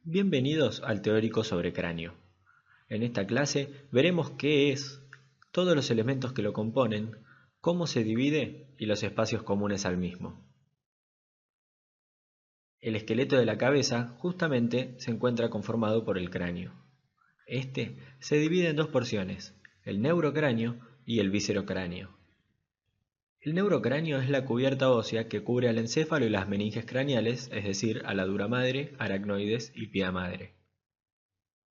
Bienvenidos al teórico sobre cráneo. En esta clase veremos qué es, todos los elementos que lo componen, cómo se divide y los espacios comunes al mismo. El esqueleto de la cabeza justamente se encuentra conformado por el cráneo. Este se divide en dos porciones, el neurocráneo y el viscerocráneo. El neurocráneo es la cubierta ósea que cubre al encéfalo y las meninges craneales, es decir, a la dura madre, aracnoides y pía madre.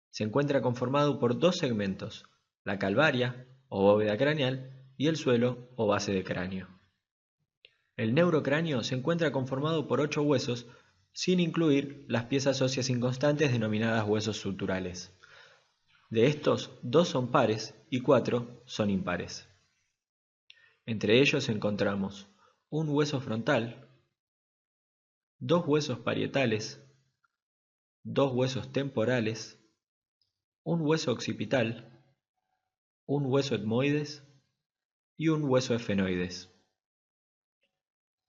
Se encuentra conformado por dos segmentos, la calvaria o bóveda craneal y el suelo o base de cráneo. El neurocráneo se encuentra conformado por 8 huesos, sin incluir las piezas óseas inconstantes denominadas huesos suturales. De estos, 2 son pares y 4 son impares. Entre ellos encontramos un hueso frontal, 2 huesos parietales, 2 huesos temporales, un hueso occipital, un hueso etmoides y un hueso efenoides.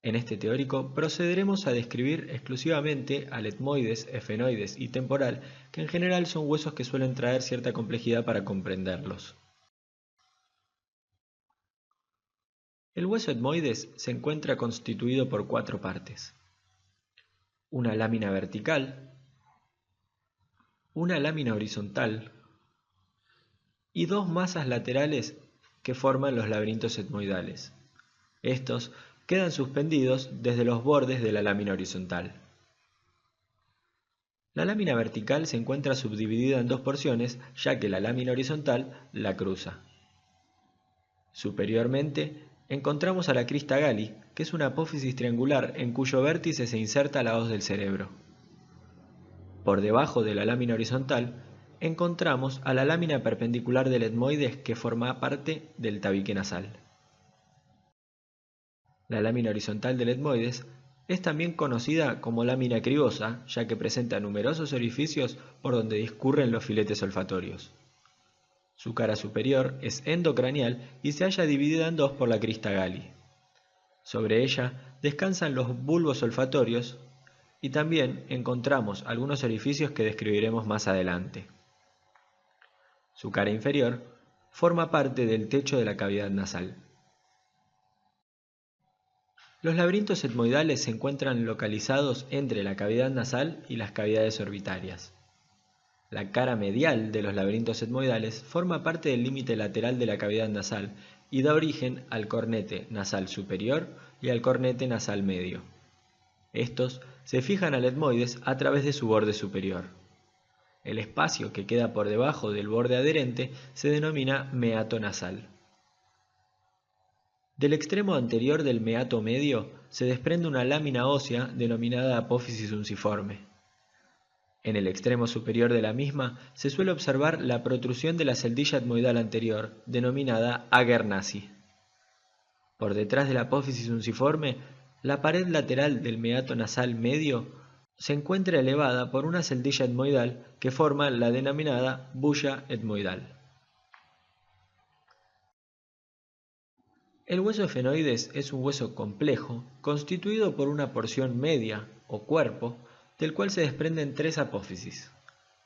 En este teórico procederemos a describir exclusivamente al etmoides, efenoides y temporal, que en general son huesos que suelen traer cierta complejidad para comprenderlos. El hueso etmoides se encuentra constituido por 4 partes: una lámina vertical, una lámina horizontal y 2 masas laterales que forman los laberintos etmoidales. Estos quedan suspendidos desde los bordes de la lámina horizontal. La lámina vertical se encuentra subdividida en 2 porciones, ya que la lámina horizontal la cruza. Superiormente encontramos a la crista Galli, que es una apófisis triangular en cuyo vértice se inserta la hoz del cerebro. Por debajo de la lámina horizontal encontramos a la lámina perpendicular del etmoides, que forma parte del tabique nasal. La lámina horizontal del etmoides es también conocida como lámina cribosa, ya que presenta numerosos orificios por donde discurren los filetes olfatorios. Su cara superior es endocraneal y se halla dividida en 2 por la crista Galli. Sobre ella descansan los bulbos olfatorios y también encontramos algunos orificios que describiremos más adelante. Su cara inferior forma parte del techo de la cavidad nasal. Los laberintos etmoidales se encuentran localizados entre la cavidad nasal y las cavidades orbitarias. La cara medial de los laberintos etmoidales forma parte del límite lateral de la cavidad nasal y da origen al cornete nasal superior y al cornete nasal medio. Estos se fijan al etmoides a través de su borde superior. El espacio que queda por debajo del borde adherente se denomina meato nasal. Del extremo anterior del meato medio se desprende una lámina ósea denominada apófisis unciforme. En el extremo superior de la misma se suele observar la protrusión de la celdilla etmoidal anterior, denominada ager nasi. Por detrás de la apófisis unciforme, la pared lateral del meato nasal medio se encuentra elevada por una celdilla etmoidal que forma la denominada bulla etmoidal. El hueso efenoides es un hueso complejo constituido por una porción media o cuerpo del cual se desprenden 3 apófisis,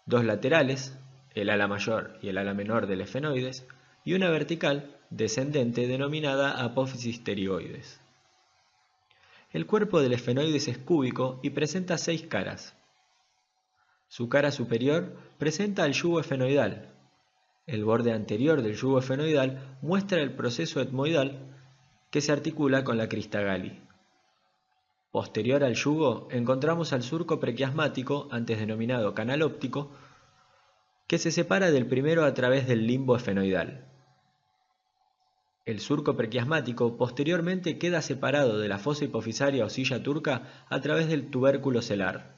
2 laterales, el ala mayor y el ala menor del efenoides, y una vertical descendente denominada apófisis pterioides. El cuerpo del efenoides es cúbico y presenta 6 caras. Su cara superior presenta el yugo efenoidal. El borde anterior del yugo efenoidal muestra el proceso etmoidal que se articula con la crista Galli. Posterior al yugo encontramos al surco prequiasmático, antes denominado canal óptico, que se separa del primero a través del limbo efenoidal. El surco prequiasmático posteriormente queda separado de la fosa hipofisaria o silla turca a través del tubérculo celar.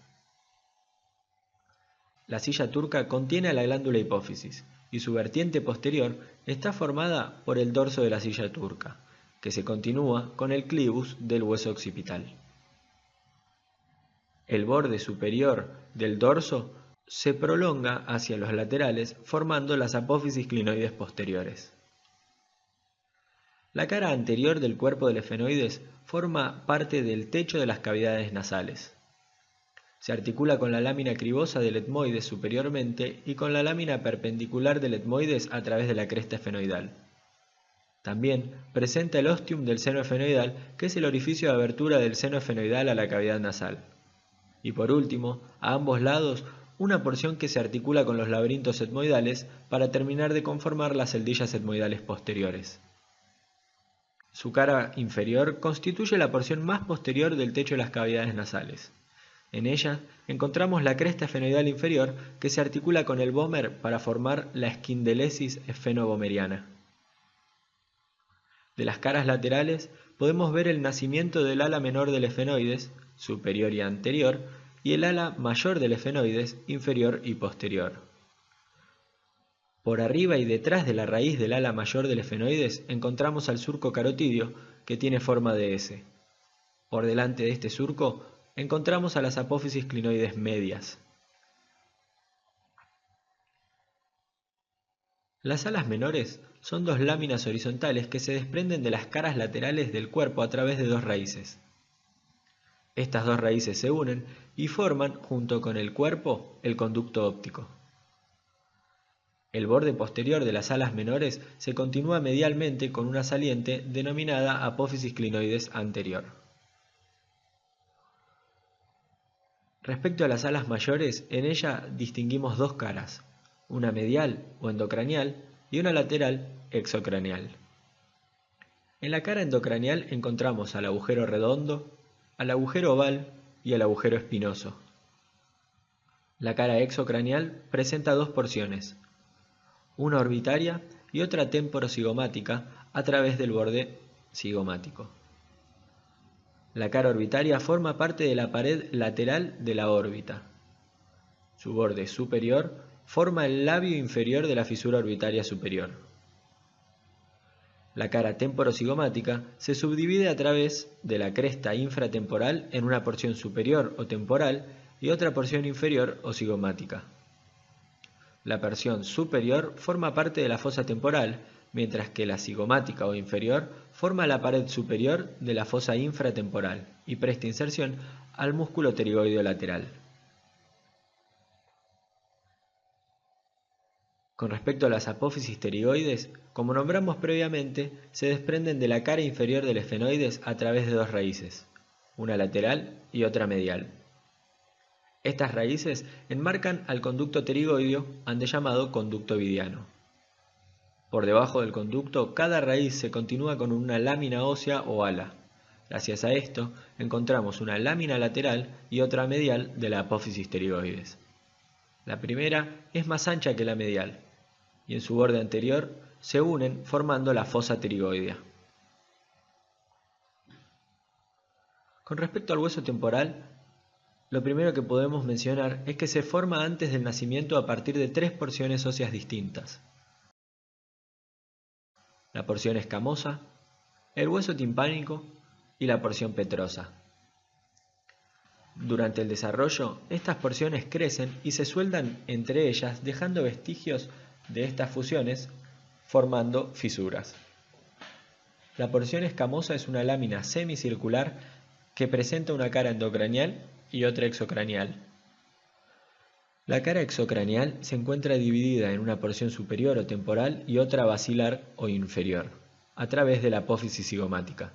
La silla turca contiene a la glándula hipófisis y su vertiente posterior está formada por el dorso de la silla turca, que se continúa con el clivus del hueso occipital. El borde superior del dorso se prolonga hacia los laterales formando las apófisis clinoides posteriores. La cara anterior del cuerpo del efenoides forma parte del techo de las cavidades nasales. Se articula con la lámina cribosa del etmoides superiormente y con la lámina perpendicular del etmoides a través de la cresta esfenoidal. También presenta el ostium del seno esfenoidal, que es el orificio de abertura del seno esfenoidal a la cavidad nasal. Y por último, a ambos lados, una porción que se articula con los laberintos etmoidales para terminar de conformar las celdillas etmoidales posteriores. Su cara inferior constituye la porción más posterior del techo de las cavidades nasales. En ella encontramos la cresta esfenoidal inferior que se articula con el vómer para formar la esquindelesis esfenovomeriana. De las caras laterales podemos ver el nacimiento del ala menor del esfenoides, superior y anterior, y el ala mayor del esfenoides, inferior y posterior. Por arriba y detrás de la raíz del ala mayor del esfenoides encontramos al surco carotidio, que tiene forma de S. Por delante de este surco encontramos a las apófisis clinoides medias. Las alas menores son dos láminas horizontales que se desprenden de las caras laterales del cuerpo a través de dos raíces. Estas dos raíces se unen y forman, junto con el cuerpo, el conducto óptico. El borde posterior de las alas menores se continúa medialmente con una saliente denominada apófisis clinoides anterior. Respecto a las alas mayores, en ella distinguimos dos caras, una medial o endocranial y una lateral exocranial. En la cara endocranial encontramos al agujero redondo, al agujero oval y al agujero espinoso. La cara exocranial presenta dos porciones, una orbitaria y otra temporocigomática a través del borde cigomático. La cara orbitaria forma parte de la pared lateral de la órbita. Su borde superior forma el labio inferior de la fisura orbitaria superior. La cara temporocigomática se subdivide a través de la cresta infratemporal en una porción superior o temporal y otra porción inferior o cigomática. La porción superior forma parte de la fosa temporal, mientras que la cigomática o inferior forma la pared superior de la fosa infratemporal y presta inserción al músculo pterigoideo lateral. Con respecto a las apófisis pterigoides, como nombramos previamente, se desprenden de la cara inferior del esfenoides a través de dos raíces, una lateral y otra medial. Estas raíces enmarcan al conducto pterigoideo, ante llamado conducto ovidiano. Por debajo del conducto, cada raíz se continúa con una lámina ósea o ala. Gracias a esto, encontramos una lámina lateral y otra medial de la apófisis pterigoides. La primera es más ancha que la medial, y en su borde anterior se unen formando la fosa pterigoidea. Con respecto al hueso temporal, lo primero que podemos mencionar es que se forma antes del nacimiento a partir de tres porciones óseas distintas. La porción escamosa, el hueso timpánico y la porción petrosa. Durante el desarrollo, estas porciones crecen y se sueldan entre ellas, dejando vestigios de estas fusiones, formando fisuras. La porción escamosa es una lámina semicircular que presenta una cara endocranial y otra exocranial. La cara exocranial se encuentra dividida en una porción superior o temporal y otra basilar o inferior, a través de la apófisis cigomática.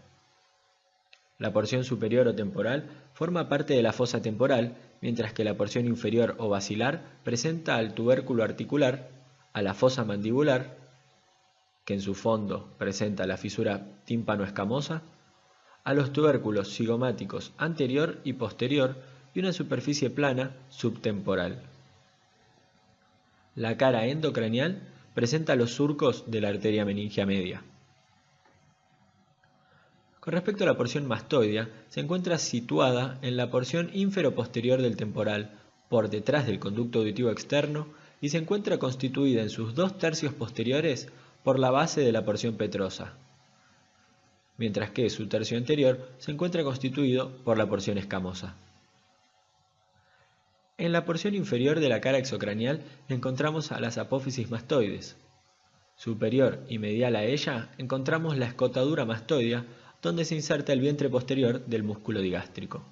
La porción superior o temporal forma parte de la fosa temporal, mientras que la porción inferior o basilar presenta al tubérculo articular, a la fosa mandibular, que en su fondo presenta la fisura tímpano-escamosa, a los tubérculos cigomáticos anterior y posterior y una superficie plana subtemporal. La cara endocranial presenta los surcos de la arteria meningia media. Con respecto a la porción mastoidea, se encuentra situada en la porción infero-posterior del temporal, por detrás del conducto auditivo externo, y se encuentra constituida en sus 2/3 posteriores por la base de la porción petrosa, mientras que su tercio anterior se encuentra constituido por la porción escamosa. En la porción inferior de la cara exocranial encontramos a las apófisis mastoides. Superior y medial a ella encontramos la escotadura mastoidea, donde se inserta el vientre posterior del músculo digástrico.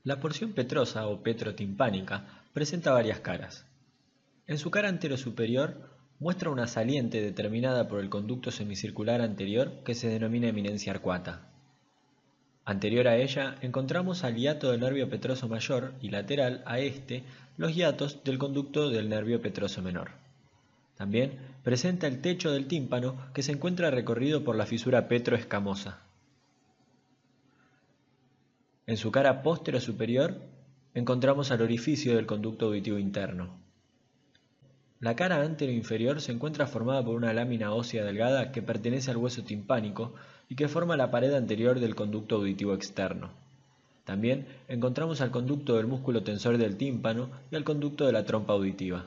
La porción petrosa o petrotimpánica presenta varias caras. En su cara anterosuperior muestra una saliente determinada por el conducto semicircular anterior que se denomina eminencia arcuata. Anterior a ella encontramos al hiato del nervio petroso mayor y lateral a este los hiatos del conducto del nervio petroso menor. También presenta el techo del tímpano que se encuentra recorrido por la fisura petroescamosa. En su cara posterosuperior encontramos al orificio del conducto auditivo interno. La cara anteroinferior se encuentra formada por una lámina ósea delgada que pertenece al hueso timpánico y que forma la pared anterior del conducto auditivo externo. También encontramos al conducto del músculo tensor del tímpano y al conducto de la trompa auditiva.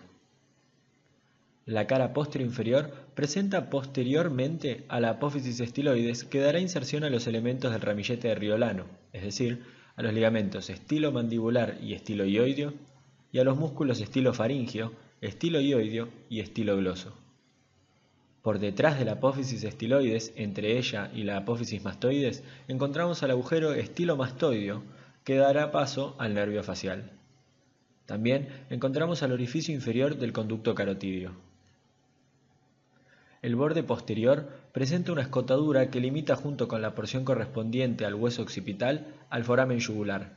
La cara posterior-inferior presenta posteriormente a la apófisis estiloides que dará inserción a los elementos del ramillete de Riolano, es decir, a los ligamentos estilomandibular y estiloioideo y a los músculos estilofaringeo, estiloioideo y estilogloso. Por detrás de la apófisis estiloides, entre ella y la apófisis mastoides, encontramos al agujero estilomastoideo que dará paso al nervio facial. También encontramos al orificio inferior del conducto carotídeo. El borde posterior presenta una escotadura que limita junto con la porción correspondiente al hueso occipital al foramen yugular.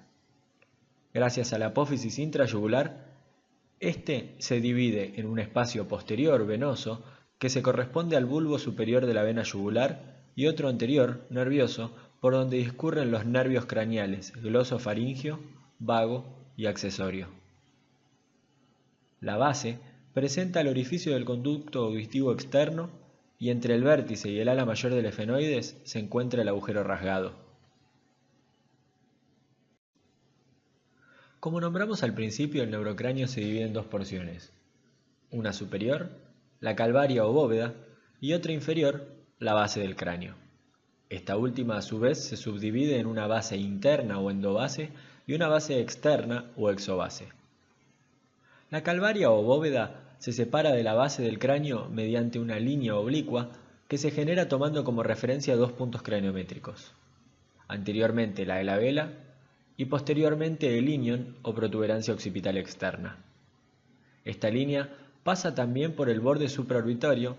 Gracias a la apófisis intrayugular, este se divide en un espacio posterior venoso que se corresponde al bulbo superior de la vena yugular y otro anterior, nervioso, por donde discurren los nervios craneales glosofaringeo, vago y accesorio. La base presenta el orificio del conducto auditivo externo y entre el vértice y el ala mayor del efenoides se encuentra el agujero rasgado. Como nombramos al principio, el neurocráneo se divide en dos porciones, una superior, la calvaria o bóveda, y otra inferior, la base del cráneo. Esta última a su vez se subdivide en una base interna o endobase y una base externa o exobase. La calvaria o bóveda se separa de la base del cráneo mediante una línea oblicua que se genera tomando como referencia dos puntos craniométricos, anteriormente la de la vela y posteriormente el ilion o protuberancia occipital externa. Esta línea pasa también por el borde supraorbitario,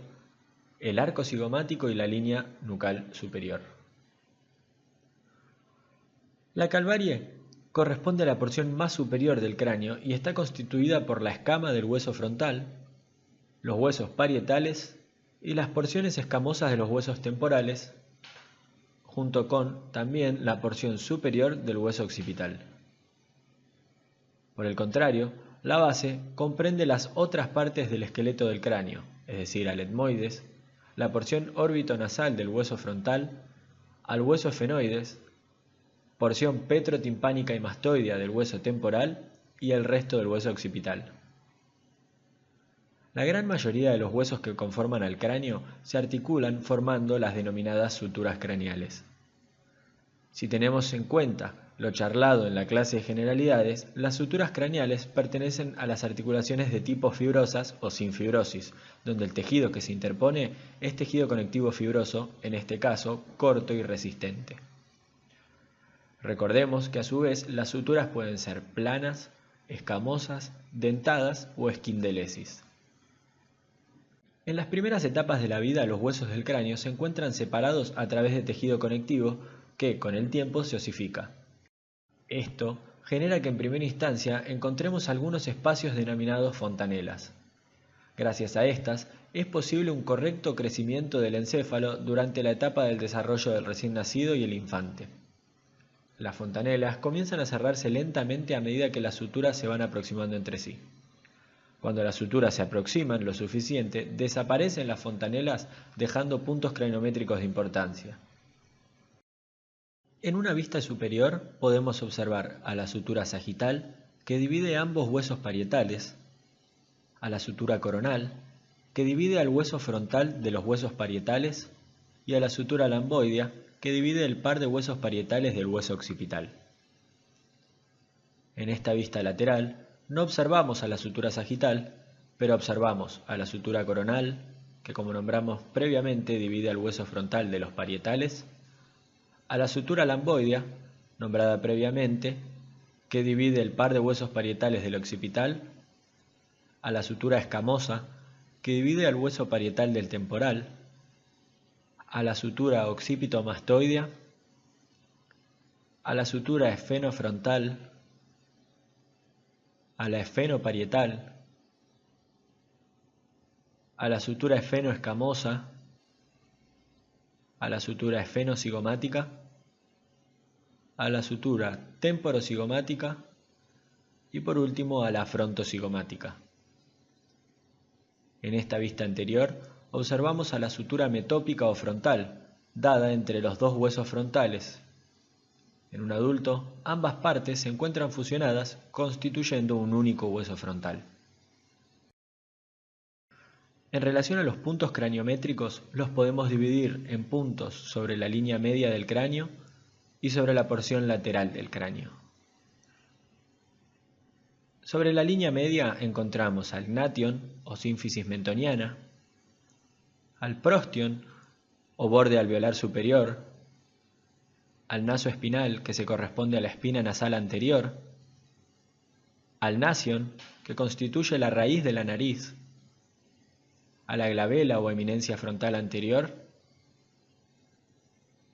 el arco cigomático y la línea nucal superior. La calvarie corresponde a la porción más superior del cráneo y está constituida por la escama del hueso frontal, los huesos parietales y las porciones escamosas de los huesos temporales, junto con también la porción superior del hueso occipital. Por el contrario, la base comprende las otras partes del esqueleto del cráneo, es decir, al etmoides, la porción órbito-nasal del hueso frontal, al hueso efenoides, porción petrotimpánica y mastoidea del hueso temporal y el resto del hueso occipital. La gran mayoría de los huesos que conforman al cráneo se articulan formando las denominadas suturas craneales. Si tenemos en cuenta lo charlado en la clase de generalidades, las suturas craneales pertenecen a las articulaciones de tipo fibrosas o sin fibrosis, donde el tejido que se interpone es tejido conectivo fibroso, en este caso corto y resistente. Recordemos que a su vez las suturas pueden ser planas, escamosas, dentadas o esquindelesis. En las primeras etapas de la vida los huesos del cráneo se encuentran separados a través de tejido conectivo que con el tiempo se osifica. Esto genera que en primera instancia encontremos algunos espacios denominados fontanelas. Gracias a estas es posible un correcto crecimiento del encéfalo durante la etapa del desarrollo del recién nacido y el infante. Las fontanelas comienzan a cerrarse lentamente a medida que las suturas se van aproximando entre sí. Cuando las suturas se aproximan lo suficiente, desaparecen las fontanelas dejando puntos craniométricos de importancia. En una vista superior podemos observar a la sutura sagital, que divide ambos huesos parietales, a la sutura coronal, que divide al hueso frontal de los huesos parietales, y a la sutura lamboidea, que divide el par de huesos parietales del hueso occipital. En esta vista lateral no observamos a la sutura sagital, pero observamos a la sutura coronal, que como nombramos previamente divide al hueso frontal de los parietales, a la sutura lamboidea, nombrada previamente, que divide el par de huesos parietales del occipital, a la sutura escamosa, que divide el hueso parietal del temporal, a la sutura occipito-mastoidea, a la sutura esfenofrontal, a la esfenoparietal, a la sutura esfenoescamosa, a la sutura esfenocigomática, a la sutura temporocigomática y por último a la frontocigomática. En esta vista anterior observamos a la sutura metópica o frontal, dada entre los dos huesos frontales. En un adulto, ambas partes se encuentran fusionadas constituyendo un único hueso frontal. En relación a los puntos craniométricos, los podemos dividir en puntos sobre la línea media del cráneo y sobre la porción lateral del cráneo. Sobre la línea media encontramos al gnation o sínfisis mentoniana, al prostion o borde alveolar superior, al naso espinal que se corresponde a la espina nasal anterior, al nasion que constituye la raíz de la nariz, a la glabela o eminencia frontal anterior,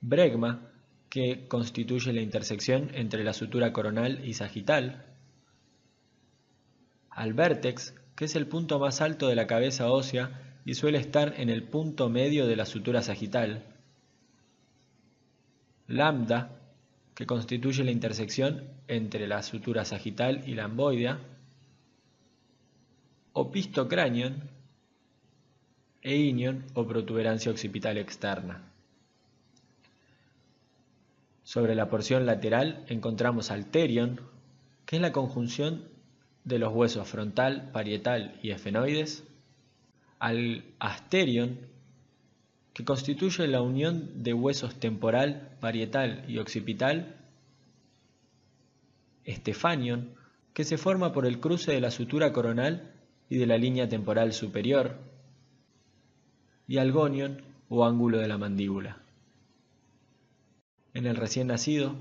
bregma que constituye la intersección entre la sutura coronal y sagital, al vértex, que es el punto más alto de la cabeza ósea y suele estar en el punto medio de la sutura sagital, lambda, que constituye la intersección entre la sutura sagital y lamboidea, opistocranion e inion o protuberancia occipital externa. Sobre la porción lateral encontramos al terion, que es la conjunción de los huesos frontal, parietal y esfenoides, al asterion, que constituye la unión de huesos temporal, parietal y occipital, stephanion, que se forma por el cruce de la sutura coronal y de la línea temporal superior, y al gonion o ángulo de la mandíbula. En el recién nacido,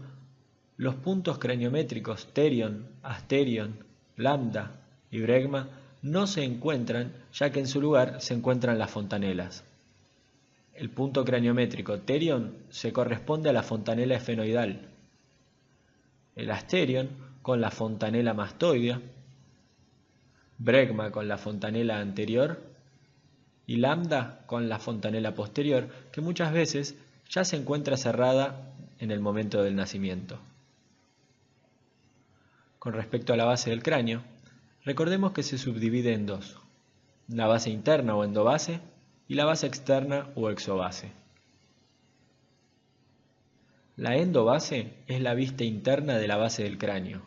los puntos craniométricos terion, asterion, lambda y bregma no se encuentran, ya que en su lugar se encuentran las fontanelas. El punto craniométrico terion se corresponde a la fontanela esfenoidal, el asterion con la fontanela mastoidea, bregma con la fontanela anterior y lambda con la fontanela posterior, que muchas veces ya se encuentra cerrada en el momento del nacimiento. Con respecto a la base del cráneo, recordemos que se subdivide en dos: la base interna o endobase y la base externa o exobase. La endobase es la vista interna de la base del cráneo,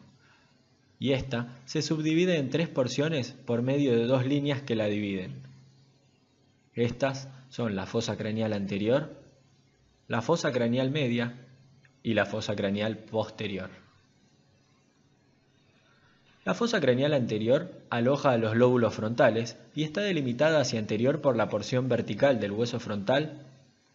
y esta se subdivide en tres porciones por medio de dos líneas que la dividen. Estas son la fosa craneal anterior, la fosa craneal media y la fosa craneal posterior. La fosa craneal anterior aloja a los lóbulos frontales y está delimitada hacia anterior por la porción vertical del hueso frontal,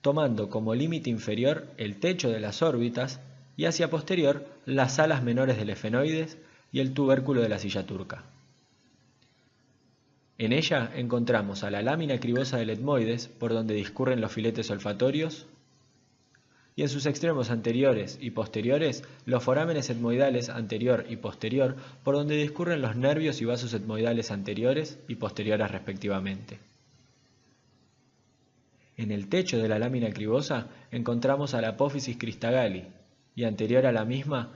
tomando como límite inferior el techo de las órbitas y hacia posterior las alas menores del esfenoides y el tubérculo de la silla turca. En ella encontramos a la lámina cribosa del etmoides, por donde discurren los filetes olfatorios, y en sus extremos anteriores y posteriores los forámenes etmoidales anterior y posterior, por donde discurren los nervios y vasos etmoidales anteriores y posteriores respectivamente. En el techo de la lámina cribosa encontramos a la apófisis cristagali y anterior a la misma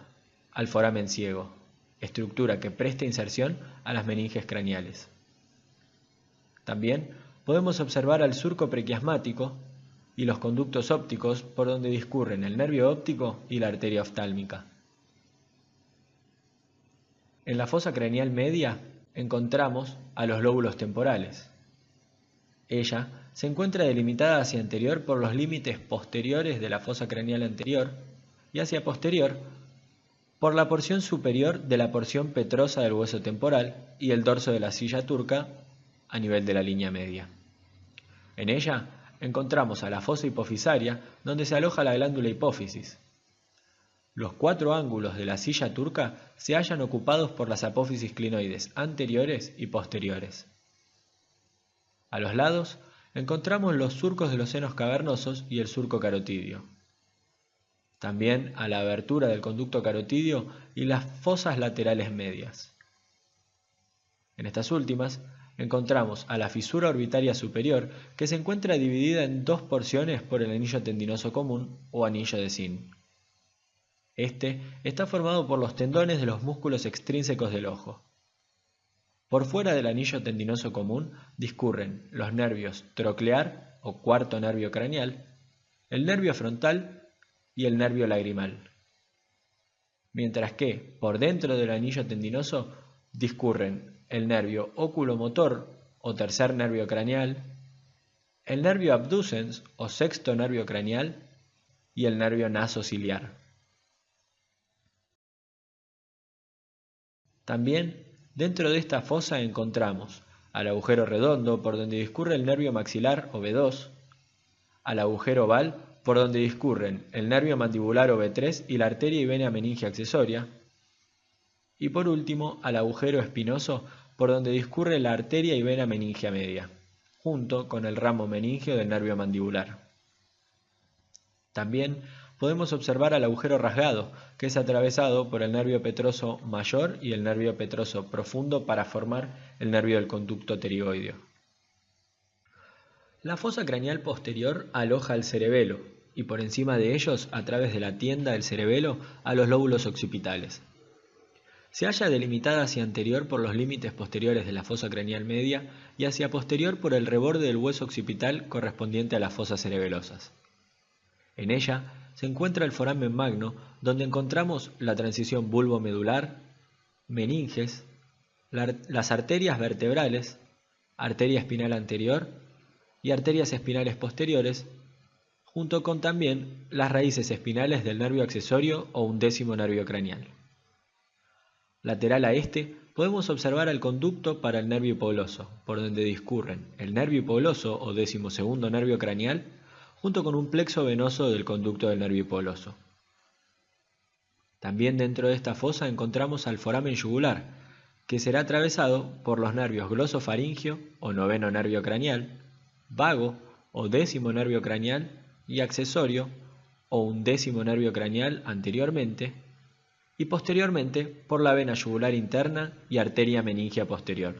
al foramen ciego, estructura que presta inserción a las meninges craneales. También podemos observar al surco prequiasmático y los conductos ópticos por donde discurren el nervio óptico y la arteria oftálmica. En la fosa craneal media encontramos a los lóbulos temporales. Ella se encuentra delimitada hacia anterior por los límites posteriores de la fosa craneal anterior y hacia posterior por la porción superior de la porción petrosa del hueso temporal y el dorso de la silla turca a nivel de la línea media. En ella encontramos a la fosa hipofisaria, donde se aloja la glándula hipófisis. los 4 ángulos de la silla turca se hallan ocupados por las apófisis clinoides anteriores y posteriores. A los lados encontramos los surcos de los senos cavernosos y el surco carotidio. También a la abertura del conducto carotidio y las fosas laterales medias. En estas últimas encontramos a la fisura orbitaria superior, que se encuentra dividida en 2 porciones por el anillo tendinoso común o anillo de Zinn. Este está formado por los tendones de los músculos extrínsecos del ojo. Por fuera del anillo tendinoso común discurren los nervios troclear o cuarto nervio craneal, el nervio frontal y el nervio lagrimal. Mientras que por dentro del anillo tendinoso discurren el nervio oculomotor o tercer nervio craneal, el nervio abducens o sexto nervio craneal y el nervio nasociliar. También dentro de esta fosa encontramos al agujero redondo por donde discurre el nervio maxilar o B2, al agujero oval por donde discurren el nervio mandibular o B3 y la arteria y vena meningia accesoria, y por último al agujero espinoso por donde discurre la arteria y vena meningia media, junto con el ramo meningio del nervio mandibular. También podemos observar al agujero rasgado, que es atravesado por el nervio petroso mayor y el nervio petroso profundo para formar el nervio del conducto pterigoideo. La fosa craneal posterior aloja el cerebelo y por encima de ellos, a través de la tienda del cerebelo, a los lóbulos occipitales. Se halla delimitada hacia anterior por los límites posteriores de la fosa craneal media y hacia posterior por el reborde del hueso occipital correspondiente a las fosas cerebelosas. En ella se encuentra el foramen magno, donde encontramos la transición bulbo-medular, meninges, las arterias vertebrales, arteria espinal anterior y arterias espinales posteriores, junto con también las raíces espinales del nervio accesorio o undécimo nervio craneal. Lateral a este podemos observar el conducto para el nervio hipogloso, por donde discurren el nervio hipogloso o 12º nervio craneal, junto con un plexo venoso del conducto del nervio hipogloso. También dentro de esta fosa encontramos al foramen yugular, que será atravesado por los nervios glosofaringio o 9º nervio craneal, vago o 10º nervio craneal y accesorio o 11º nervio craneal anteriormente, y posteriormente por la vena yugular interna y arteria meningia posterior.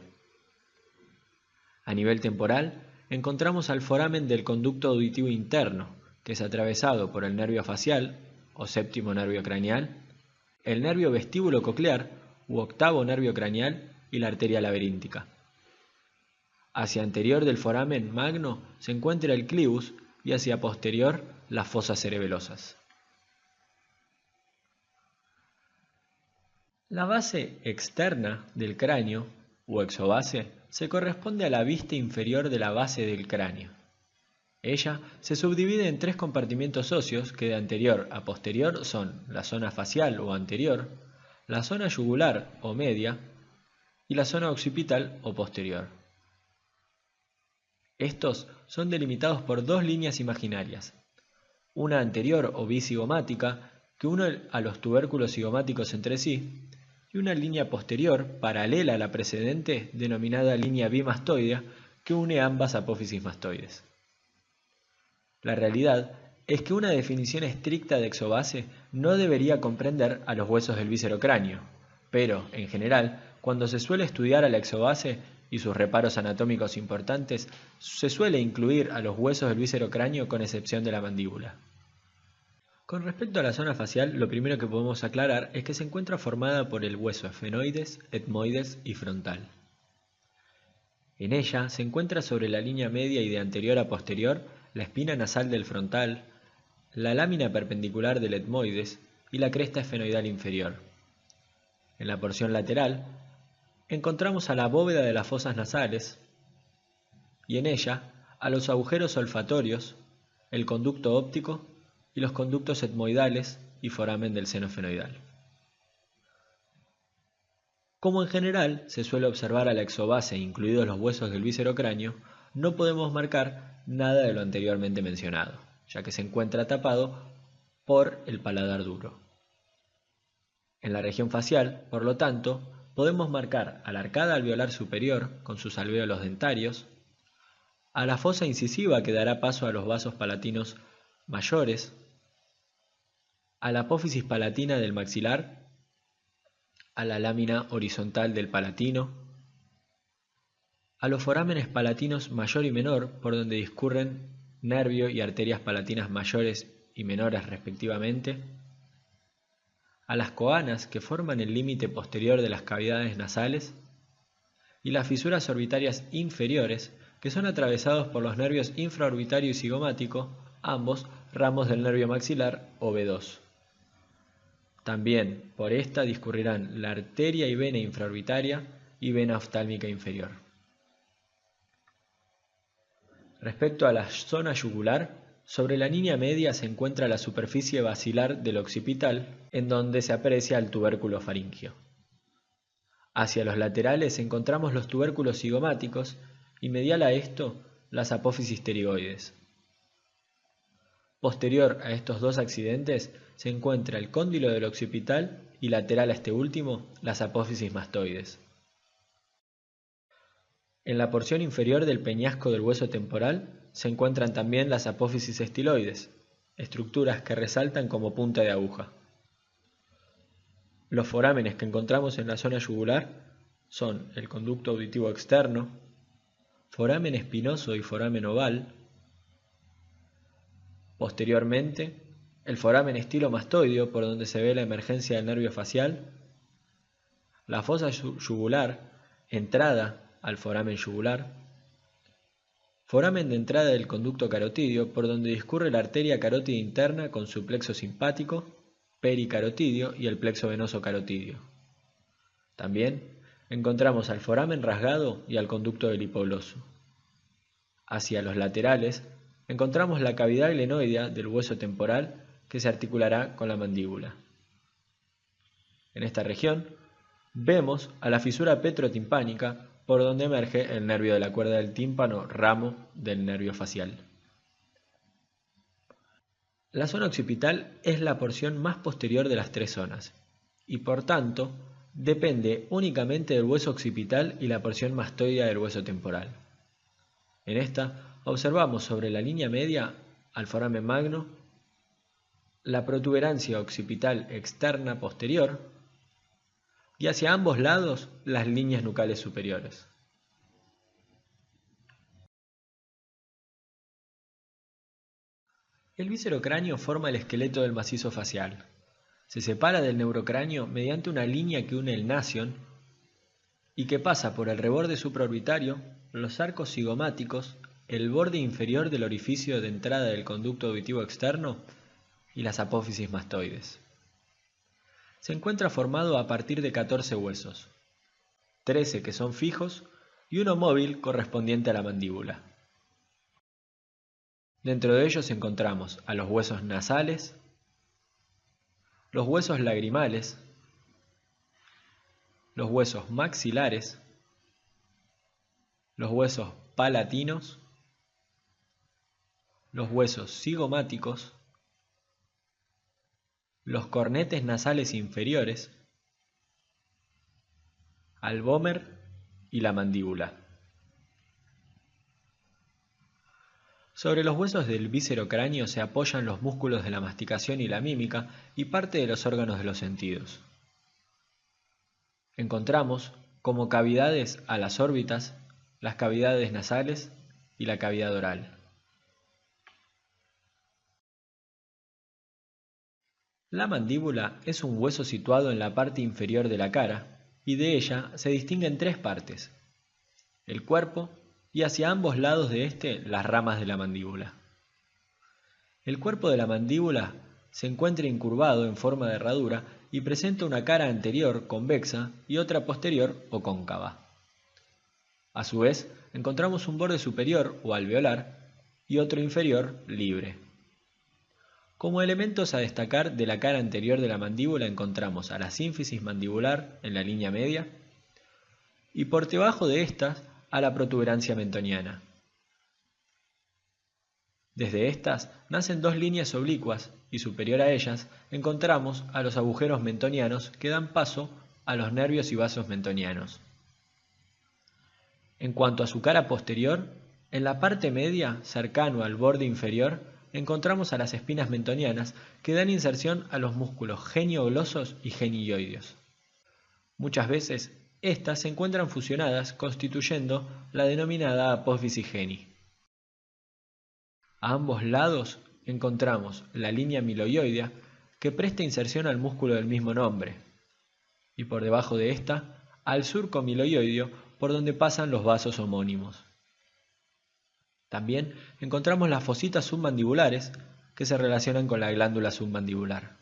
A nivel temporal, encontramos al foramen del conducto auditivo interno, que es atravesado por el nervio facial, o 7º nervio craneal, el nervio vestíbulo coclear, u 8º nervio craneal, y la arteria laberíntica. Hacia anterior del foramen magno se encuentra el clivus y hacia posterior las fosas cerebelosas. La base externa del cráneo, u exobase, se corresponde a la vista inferior de la base del cráneo. Ella se subdivide en 3 compartimientos óseos que de anterior a posterior son la zona facial o anterior, la zona yugular o media y la zona occipital o posterior. Estos son delimitados por 2 líneas imaginarias, una anterior o bicigomática que une a los tubérculos cigomáticos entre sí, y una línea posterior paralela a la precedente denominada línea bimastoidea que une ambas apófisis mastoides. La realidad es que una definición estricta de exobase no debería comprender a los huesos del viscerocráneo, pero, en general, cuando se suele estudiar a la exobase y sus reparos anatómicos importantes, se suele incluir a los huesos del viscerocráneo con excepción de la mandíbula. Con respecto a la zona facial, lo primero que podemos aclarar es que se encuentra formada por el hueso esfenoides, etmoides y frontal. En ella se encuentra sobre la línea media y de anterior a posterior la espina nasal del frontal, la lámina perpendicular del etmoides y la cresta esfenoidal inferior. En la porción lateral encontramos a la bóveda de las fosas nasales y en ella a los agujeros olfatorios, el conducto óptico y los conductos etmoidales y foramen del seno esfenoidal. Como en general se suele observar a la exobase incluidos los huesos del viscerocráneo, no podemos marcar nada de lo anteriormente mencionado, ya que se encuentra tapado por el paladar duro. En la región facial, por lo tanto, podemos marcar a la arcada alveolar superior con sus alvéolos dentarios, a la fosa incisiva que dará paso a los vasos palatinos mayores, a la apófisis palatina del maxilar, a la lámina horizontal del palatino, a los forámenes palatinos mayor y menor por donde discurren nervio y arterias palatinas mayores y menores respectivamente, a las coanas que forman el límite posterior de las cavidades nasales y las fisuras orbitarias inferiores que son atravesados por los nervios infraorbitario y cigomático, ambos ramos del nervio maxilar o B2. También por esta discurrirán la arteria y vena infraorbitaria y vena oftálmica inferior. Respecto a la zona yugular, sobre la línea media se encuentra la superficie basilar del occipital, en donde se aprecia el tubérculo faríngeo. Hacia los laterales encontramos los tubérculos cigomáticos y medial a esto las apófisis pterigoides. Posterior a estos dos accidentes se encuentra el cóndilo del occipital y lateral a este último las apófisis mastoides. En la porción inferior del peñasco del hueso temporal se encuentran también las apófisis estiloides, estructuras que resaltan como punta de aguja. Los forámenes que encontramos en la zona yugular son el conducto auditivo externo, foramen espinoso y foramen oval. Posteriormente, el foramen estilomastoideo por donde se ve la emergencia del nervio facial, la fosa yugular, entrada al foramen yugular, foramen de entrada del conducto carotidio por donde discurre la arteria carótida interna con su plexo simpático, pericarotidio y el plexo venoso carotidio. También encontramos al foramen rasgado y al conducto del hipogloso. Hacia los laterales encontramos la cavidad glenoidea del hueso temporal que se articulará con la mandíbula. En esta región vemos a la fisura petrotimpánica por donde emerge el nervio de la cuerda del tímpano, ramo del nervio facial. La zona occipital es la porción más posterior de las tres zonas y por tanto depende únicamente del hueso occipital y la porción mastoidea del hueso temporal. En esta observamos sobre la línea media al foramen magno, la protuberancia occipital externa posterior y hacia ambos lados las líneas nucales superiores. El viscerocráneo forma el esqueleto del macizo facial. Se separa del neurocráneo mediante una línea que une el nasion y que pasa por el reborde supraorbitario, los arcos cigomáticos, el borde inferior del orificio de entrada del conducto auditivo externo y las apófisis mastoides. Se encuentra formado a partir de 14 huesos, 13 que son fijos y uno móvil correspondiente a la mandíbula. Dentro de ellos encontramos a los huesos nasales, los huesos lagrimales, los huesos maxilares, los huesos palatinos, los huesos cigomáticos, los cornetes nasales inferiores, al vómer y la mandíbula. Sobre los huesos del viscerocráneo se apoyan los músculos de la masticación y la mímica y parte de los órganos de los sentidos. Encontramos como cavidades a las órbitas, las cavidades nasales y la cavidad oral. La mandíbula es un hueso situado en la parte inferior de la cara y de ella se distinguen tres partes: el cuerpo y hacia ambos lados de éste las ramas de la mandíbula. El cuerpo de la mandíbula se encuentra incurvado en forma de herradura y presenta una cara anterior convexa y otra posterior o cóncava. A su vez, encontramos un borde superior o alveolar y otro inferior libre. Como elementos a destacar de la cara anterior de la mandíbula encontramos a la sínfisis mandibular en la línea media y por debajo de estas a la protuberancia mentoniana. Desde estas nacen dos líneas oblicuas y superior a ellas encontramos a los agujeros mentonianos que dan paso a los nervios y vasos mentonianos. En cuanto a su cara posterior, en la parte media, cercano al borde inferior, encontramos a las espinas mentonianas que dan inserción a los músculos genioglosos y genioideos. Muchas veces, estas se encuentran fusionadas constituyendo la denominada apófisis geni. A ambos lados encontramos la línea miloioidea que presta inserción al músculo del mismo nombre, y por debajo de esta, al surco miloioideo por donde pasan los vasos homónimos. También encontramos las fositas submandibulares que se relacionan con la glándula submandibular.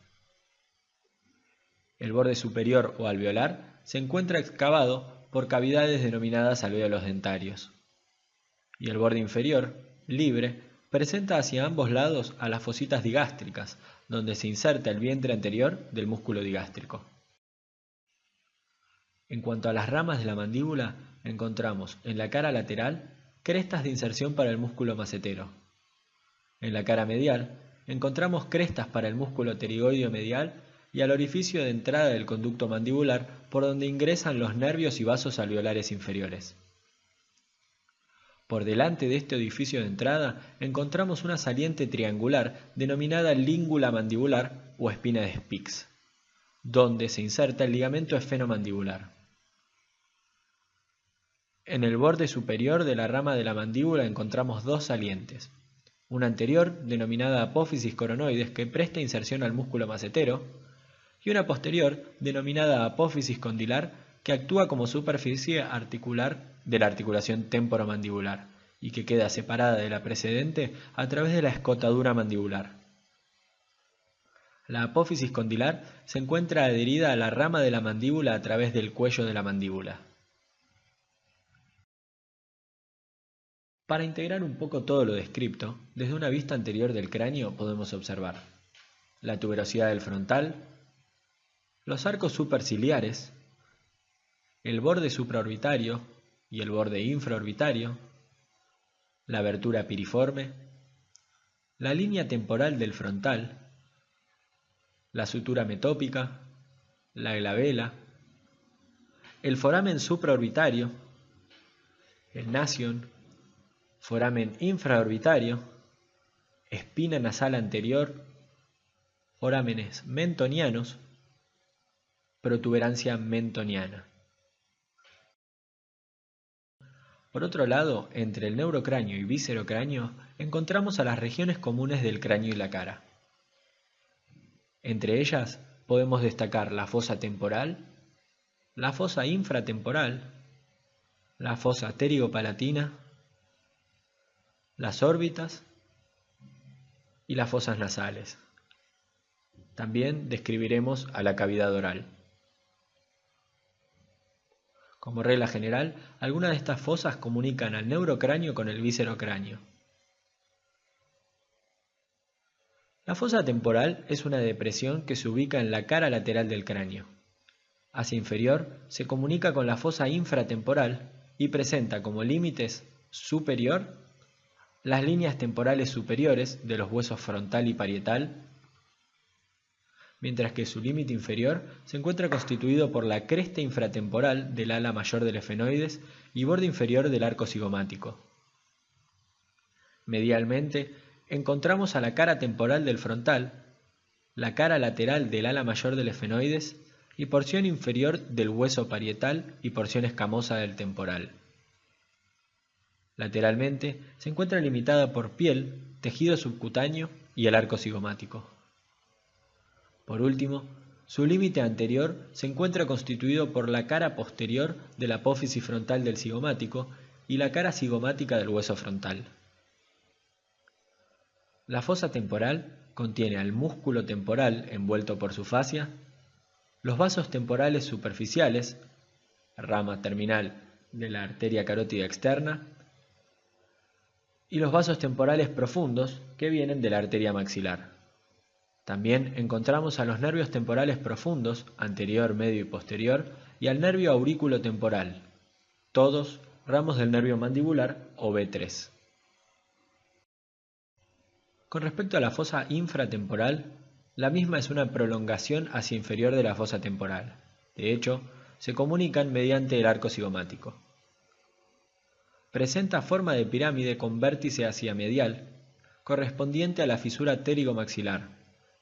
El borde superior o alveolar se encuentra excavado por cavidades denominadas alvéolos dentarios. Y el borde inferior, libre, presenta hacia ambos lados a las fositas digástricas, donde se inserta el vientre anterior del músculo digástrico. En cuanto a las ramas de la mandíbula, encontramos en la cara lateral crestas de inserción para el músculo macetero. En la cara medial encontramos crestas para el músculo pterigoideo medial y al orificio de entrada del conducto mandibular por donde ingresan los nervios y vasos alveolares inferiores. Por delante de este orificio de entrada encontramos una saliente triangular denominada língula mandibular o espina de Spix, donde se inserta el ligamento esfenomandibular. En el borde superior de la rama de la mandíbula encontramos dos salientes, una anterior denominada apófisis coronoides que presta inserción al músculo macetero y una posterior denominada apófisis condilar que actúa como superficie articular de la articulación temporomandibular y que queda separada de la precedente a través de la escotadura mandibular. La apófisis condilar se encuentra adherida a la rama de la mandíbula a través del cuello de la mandíbula. Para integrar un poco todo lo descripto, desde una vista anterior del cráneo podemos observar la tuberosidad del frontal, los arcos superciliares, el borde supraorbitario y el borde infraorbitario, la abertura piriforme, la línea temporal del frontal, la sutura metópica, la glabela, el foramen supraorbitario, el nasion, foramen infraorbitario, espina nasal anterior, forámenes mentonianos, protuberancia mentoniana. Por otro lado, entre el neurocráneo y víscerocráneo encontramos a las regiones comunes del cráneo y la cara. Entre ellas podemos destacar la fosa temporal, la fosa infratemporal, la fosa pterigopalatina, las órbitas y las fosas nasales. También describiremos a la cavidad oral. Como regla general, algunas de estas fosas comunican al neurocráneo con el víscerocráneo. La fosa temporal es una depresión que se ubica en la cara lateral del cráneo. Hacia inferior se comunica con la fosa infratemporal y presenta como límites superior las líneas temporales superiores de los huesos frontal y parietal, mientras que su límite inferior se encuentra constituido por la cresta infratemporal del ala mayor del efenoides y borde inferior del arco cigomático. Medialmente, encontramos a la cara temporal del frontal, la cara lateral del ala mayor del efenoides y porción inferior del hueso parietal y porción escamosa del temporal. Lateralmente se encuentra limitada por piel, tejido subcutáneo y el arco cigomático. Por último, su límite anterior se encuentra constituido por la cara posterior de la apófisis frontal del cigomático y la cara cigomática del hueso frontal. La fosa temporal contiene al músculo temporal envuelto por su fascia, los vasos temporales superficiales, rama terminal de la arteria carótida externa, y los vasos temporales profundos que vienen de la arteria maxilar. También encontramos a los nervios temporales profundos, anterior, medio y posterior, y al nervio aurículo temporal, todos ramos del nervio mandibular o B3. Con respecto a la fosa infratemporal, la misma es una prolongación hacia inferior de la fosa temporal. De hecho, se comunican mediante el arco cigomático. Presenta forma de pirámide con vértice hacia medial, correspondiente a la fisura pterigomaxilar,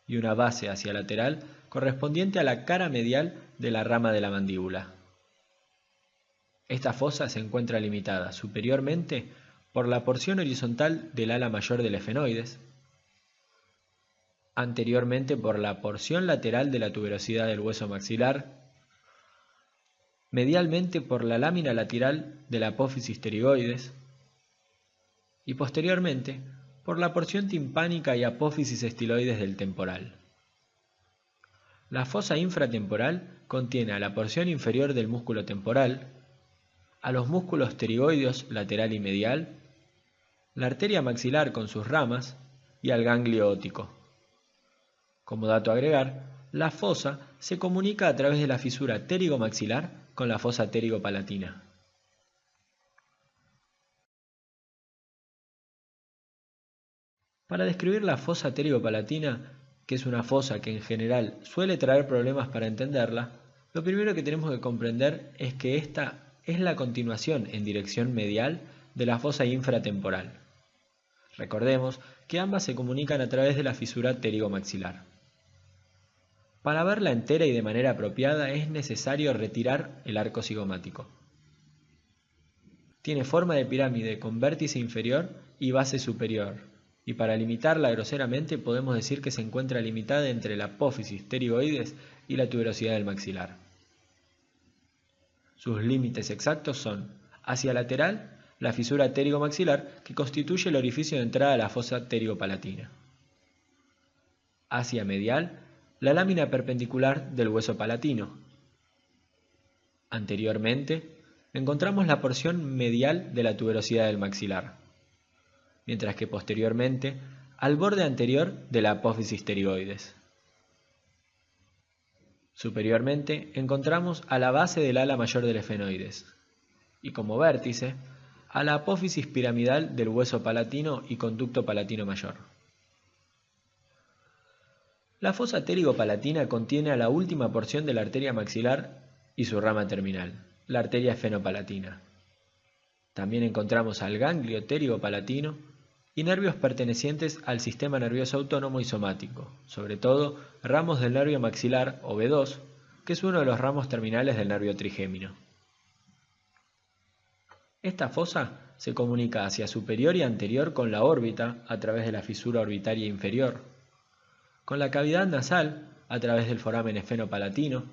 y una base hacia lateral, correspondiente a la cara medial de la rama de la mandíbula. Esta fosa se encuentra limitada superiormente por la porción horizontal del ala mayor del efenoides, anteriormente por la porción lateral de la tuberosidad del hueso maxilar, medialmente por la lámina lateral de la apófisis pterigoides y posteriormente por la porción timpánica y apófisis estiloides del temporal. La fosa infratemporal contiene a la porción inferior del músculo temporal, a los músculos pterigoideos lateral y medial, la arteria maxilar con sus ramas y al ganglio óptico. Como dato a agregar, la fosa se comunica a través de la fisura pterigomaxilar con la fosa pterigopalatina. Para describir la fosa pterigopalatina, que es una fosa que en general suele traer problemas para entenderla, lo primero que tenemos que comprender es que esta es la continuación en dirección medial de la fosa infratemporal. Recordemos que ambas se comunican a través de la fisura pterigomaxilar. Para verla entera y de manera apropiada es necesario retirar el arco cigomático. Tiene forma de pirámide con vértice inferior y base superior, y para limitarla groseramente podemos decir que se encuentra limitada entre la apófisis pterigoides y la tuberosidad del maxilar. Sus límites exactos son, hacia lateral, la fisura pterigomaxilar que constituye el orificio de entrada a la fosa pterigopalatina. Hacia medial, la lámina perpendicular del hueso palatino. Anteriormente, encontramos la porción medial de la tuberosidad del maxilar, mientras que posteriormente, al borde anterior de la apófisis pterigoides. Superiormente, encontramos a la base del ala mayor del efenoides, y como vértice, a la apófisis piramidal del hueso palatino y conducto palatino mayor. La fosa pterigopalatina contiene a la última porción de la arteria maxilar y su rama terminal, la arteria esfenopalatina. También encontramos al ganglio pterigopalatino y nervios pertenecientes al sistema nervioso autónomo y somático, sobre todo ramos del nervio maxilar o B2, que es uno de los ramos terminales del nervio trigémino. Esta fosa se comunica hacia superior y anterior con la órbita a través de la fisura orbitaria inferior, con la cavidad nasal a través del foramen esfenopalatino,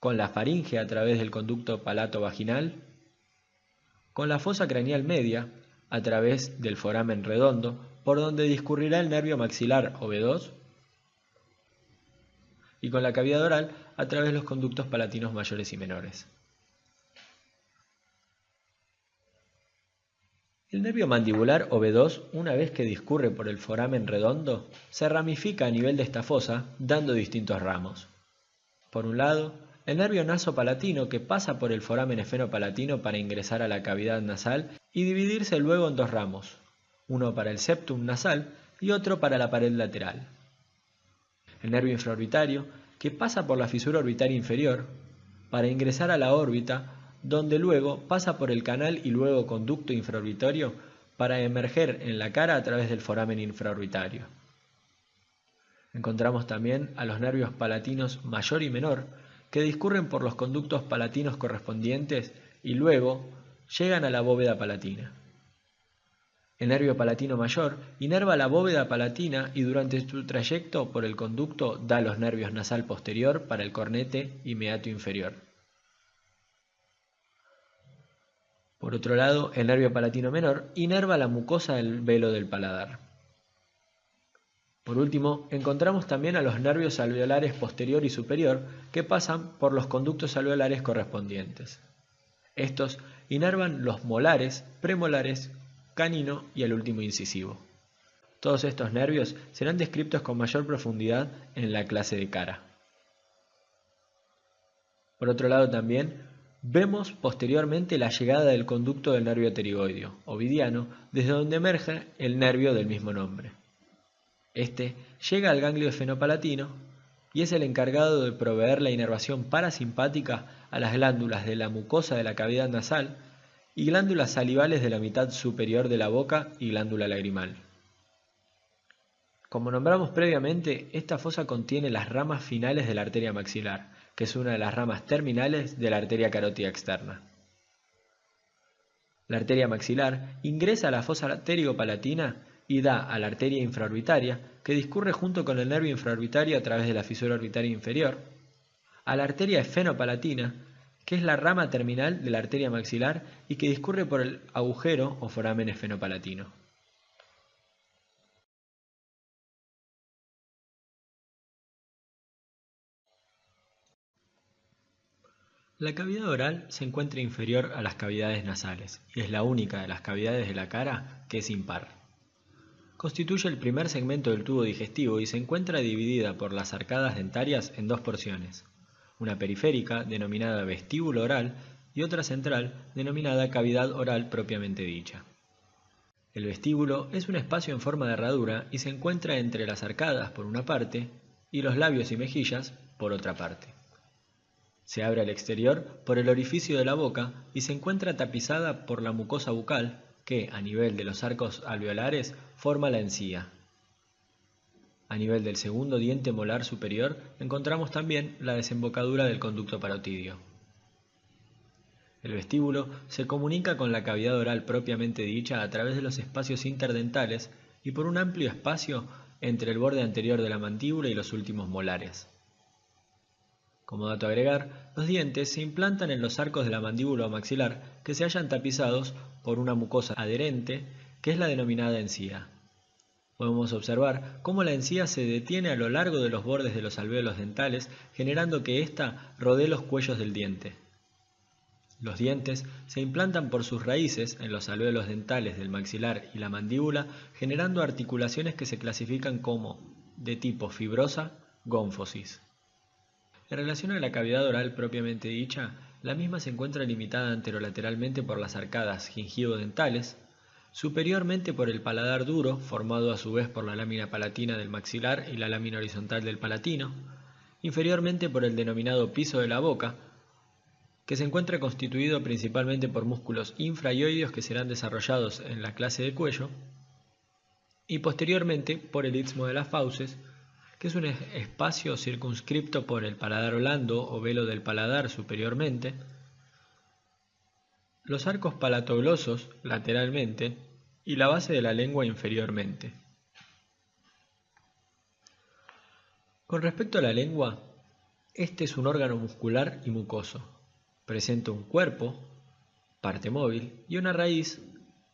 con la faringe a través del conducto palato-vaginal, con la fosa craneal media a través del foramen redondo, por donde discurrirá el nervio maxilar o B2, y con la cavidad oral a través de los conductos palatinos mayores y menores. El nervio mandibular o B2, una vez que discurre por el foramen redondo, se ramifica a nivel de esta fosa, dando distintos ramos. Por un lado, el nervio nasopalatino que pasa por el foramen esfenopalatino para ingresar a la cavidad nasal y dividirse luego en dos ramos, uno para el septum nasal y otro para la pared lateral. El nervio infraorbitario que pasa por la fisura orbitaria inferior para ingresar a la órbita, donde luego pasa por el canal y luego conducto infraorbitario para emerger en la cara a través del foramen infraorbitario. Encontramos también a los nervios palatinos mayor y menor, que discurren por los conductos palatinos correspondientes y luego llegan a la bóveda palatina. El nervio palatino mayor inerva la bóveda palatina y durante su trayecto por el conducto da los nervios nasal posterior para el cornete y meato inferior. Por otro lado, el nervio palatino menor inerva la mucosa del velo del paladar. Por último, encontramos también a los nervios alveolares posterior y superior que pasan por los conductos alveolares correspondientes. Estos inervan los molares, premolares, canino y el último incisivo. Todos estos nervios serán descritos con mayor profundidad en la clase de cara. Por otro lado también, vemos posteriormente la llegada del conducto del nervio pterigoideo, ovidiano, desde donde emerge el nervio del mismo nombre. Este llega al ganglio esfenopalatino y es el encargado de proveer la inervación parasimpática a las glándulas de la mucosa de la cavidad nasal y glándulas salivales de la mitad superior de la boca y glándula lagrimal. Como nombramos previamente, esta fosa contiene las ramas finales de la arteria maxilar, que es una de las ramas terminales de la arteria carótida externa. La arteria maxilar ingresa a la fosa arteriopalatina y da a la arteria infraorbitaria, que discurre junto con el nervio infraorbitario a través de la fisura orbitaria inferior, a la arteria esfenopalatina, que es la rama terminal de la arteria maxilar y que discurre por el agujero o foramen esfenopalatino. La cavidad oral se encuentra inferior a las cavidades nasales y es la única de las cavidades de la cara que es impar. Constituye el primer segmento del tubo digestivo y se encuentra dividida por las arcadas dentarias en dos porciones, una periférica denominada vestíbulo oral y otra central denominada cavidad oral propiamente dicha. El vestíbulo es un espacio en forma de herradura y se encuentra entre las arcadas por una parte y los labios y mejillas por otra parte. Se abre al exterior por el orificio de la boca y se encuentra tapizada por la mucosa bucal que, a nivel de los arcos alveolares, forma la encía. A nivel del segundo diente molar superior encontramos también la desembocadura del conducto parotidio. El vestíbulo se comunica con la cavidad oral propiamente dicha a través de los espacios interdentales y por un amplio espacio entre el borde anterior de la mandíbula y los últimos molares. Como dato a agregar, los dientes se implantan en los arcos de la mandíbula o maxilar que se hallan tapizados por una mucosa adherente que es la denominada encía. Podemos observar cómo la encía se detiene a lo largo de los bordes de los alvéolos dentales, generando que ésta rodee los cuellos del diente. Los dientes se implantan por sus raíces en los alvéolos dentales del maxilar y la mandíbula, generando articulaciones que se clasifican como de tipo fibrosa, gónfosis. En relación a la cavidad oral propiamente dicha, la misma se encuentra limitada anterolateralmente por las arcadas gingivo-dentales, superiormente por el paladar duro, formado a su vez por la lámina palatina del maxilar y la lámina horizontal del palatino, inferiormente por el denominado piso de la boca, que se encuentra constituido principalmente por músculos infraioideos que serán desarrollados en la clase de cuello, y posteriormente por el istmo de las fauces, que es un espacio circunscripto por el paladar blando o velo del paladar superiormente, los arcos palatoglosos lateralmente y la base de la lengua inferiormente. Con respecto a la lengua, este es un órgano muscular y mucoso. Presenta un cuerpo, parte móvil, y una raíz,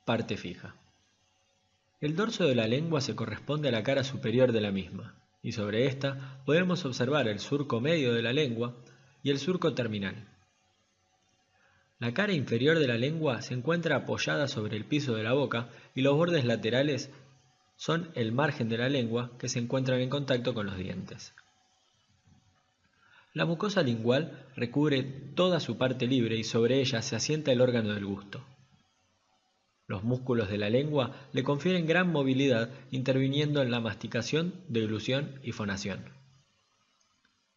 parte fija. El dorso de la lengua se corresponde a la cara superior de la misma, y sobre esta podemos observar el surco medio de la lengua y el surco terminal. La cara inferior de la lengua se encuentra apoyada sobre el piso de la boca y los bordes laterales son el margen de la lengua que se encuentran en contacto con los dientes. La mucosa lingual recubre toda su parte libre y sobre ella se asienta el órgano del gusto. Los músculos de la lengua le confieren gran movilidad interviniendo en la masticación, deglución y fonación.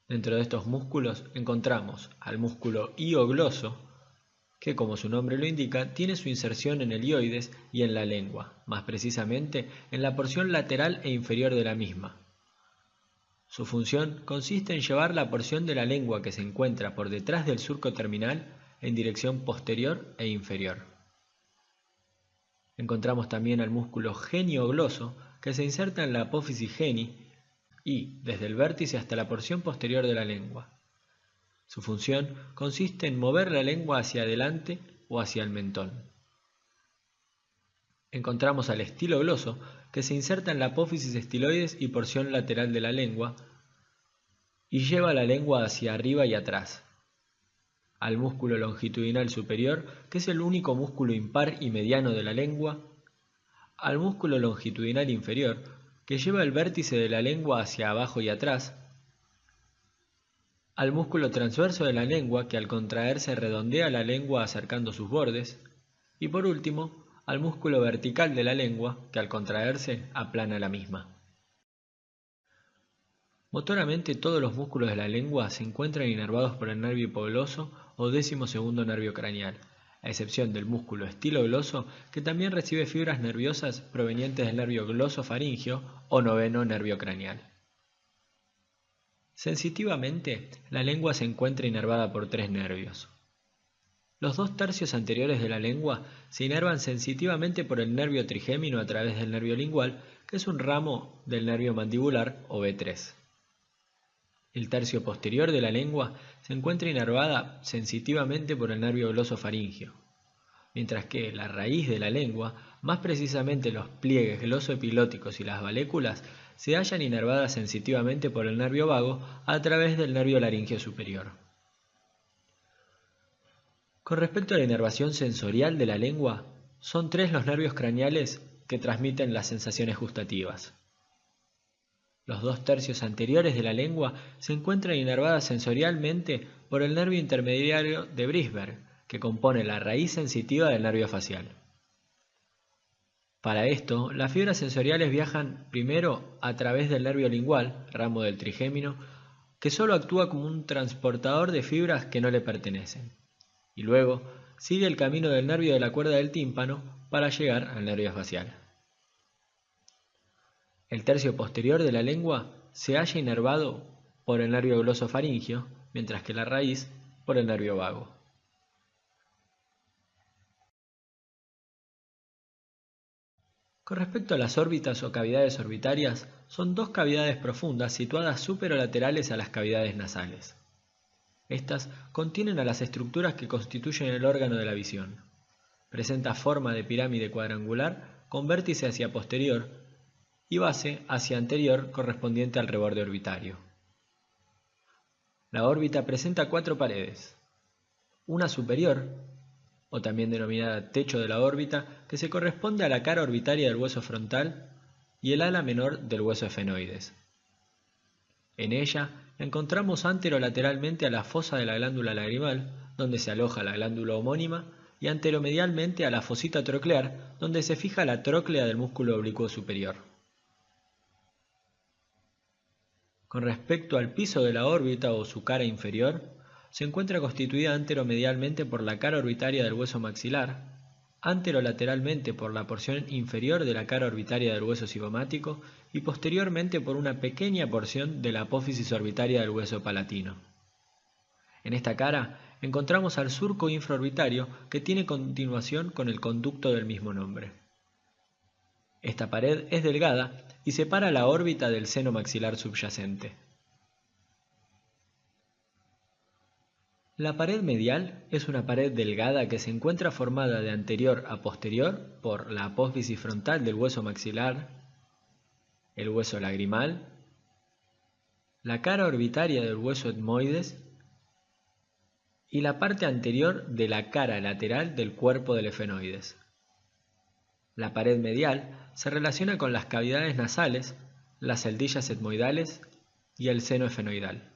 Dentro de estos músculos encontramos al músculo hiogloso, que como su nombre lo indica, tiene su inserción en el hioides y en la lengua, más precisamente en la porción lateral e inferior de la misma. Su función consiste en llevar la porción de la lengua que se encuentra por detrás del surco terminal en dirección posterior e inferior. Encontramos también al músculo geniogloso, que se inserta en la apófisis geni y desde el vértice hasta la porción posterior de la lengua. Su función consiste en mover la lengua hacia adelante o hacia el mentón. Encontramos al estilogloso, que se inserta en la apófisis estiloides y porción lateral de la lengua y lleva la lengua hacia arriba y atrás. Al músculo longitudinal superior, que es el único músculo impar y mediano de la lengua, al músculo longitudinal inferior, que lleva el vértice de la lengua hacia abajo y atrás, al músculo transverso de la lengua, que al contraerse redondea la lengua acercando sus bordes, y por último, al músculo vertical de la lengua, que al contraerse aplana la misma. Motoramente todos los músculos de la lengua se encuentran inervados por el nervio hipogloso o 12º nervio craneal, a excepción del músculo estilogloso que también recibe fibras nerviosas provenientes del nervio glosofaringeo o 9º nervio craneal. Sensitivamente, la lengua se encuentra inervada por 3 nervios. Los 2 tercios anteriores de la lengua se inervan sensitivamente por el nervio trigémino a través del nervio lingual, que es un ramo del nervio mandibular o B3. El tercio posterior de la lengua se encuentra inervada sensitivamente por el nervio glosofaringeo, mientras que la raíz de la lengua, más precisamente los pliegues glosoepilóticos y las valéculas, se hallan inervadas sensitivamente por el nervio vago a través del nervio laríngeo superior. Con respecto a la inervación sensorial de la lengua, son 3 los nervios craneales que transmiten las sensaciones gustativas. Los 2 tercios anteriores de la lengua se encuentran inervadas sensorialmente por el nervio intermediario de Brisberg, que compone la raíz sensitiva del nervio facial. Para esto, las fibras sensoriales viajan primero a través del nervio lingual, ramo del trigémino, que solo actúa como un transportador de fibras que no le pertenecen, y luego sigue el camino del nervio de la cuerda del tímpano para llegar al nervio facial. El tercio posterior de la lengua se halla inervado por el nervio glosofaringeo, mientras que la raíz por el nervio vago. Con respecto a las órbitas o cavidades orbitarias, son 2 cavidades profundas situadas superolaterales a las cavidades nasales. Estas contienen a las estructuras que constituyen el órgano de la visión. Presenta forma de pirámide cuadrangular con vértice hacia posterior y base hacia anterior correspondiente al reborde orbitario. La órbita presenta 4 paredes. Una superior, o también denominada techo de la órbita, que se corresponde a la cara orbitaria del hueso frontal y el ala menor del hueso efenoides. En ella encontramos anterolateralmente a la fosa de la glándula lagrimal, donde se aloja la glándula homónima, y anteromedialmente a la fosita troclear, donde se fija la tróclea del músculo oblicuo superior. Con respecto al piso de la órbita o su cara inferior, se encuentra constituida anteromedialmente por la cara orbitaria del hueso maxilar, anterolateralmente por la porción inferior de la cara orbitaria del hueso cigomático y posteriormente por una pequeña porción de la apófisis orbitaria del hueso palatino. En esta cara encontramos al surco infraorbitario que tiene continuación con el conducto del mismo nombre. Esta pared es delgada y separa la órbita del seno maxilar subyacente. La pared medial es una pared delgada que se encuentra formada de anterior a posterior por la apófisis frontal del hueso maxilar, el hueso lagrimal, la cara orbitaria del hueso etmoides y la parte anterior de la cara lateral del cuerpo del efenoides. La pared medial se relaciona con las cavidades nasales, las celdillas etmoidales y el seno efenoidal.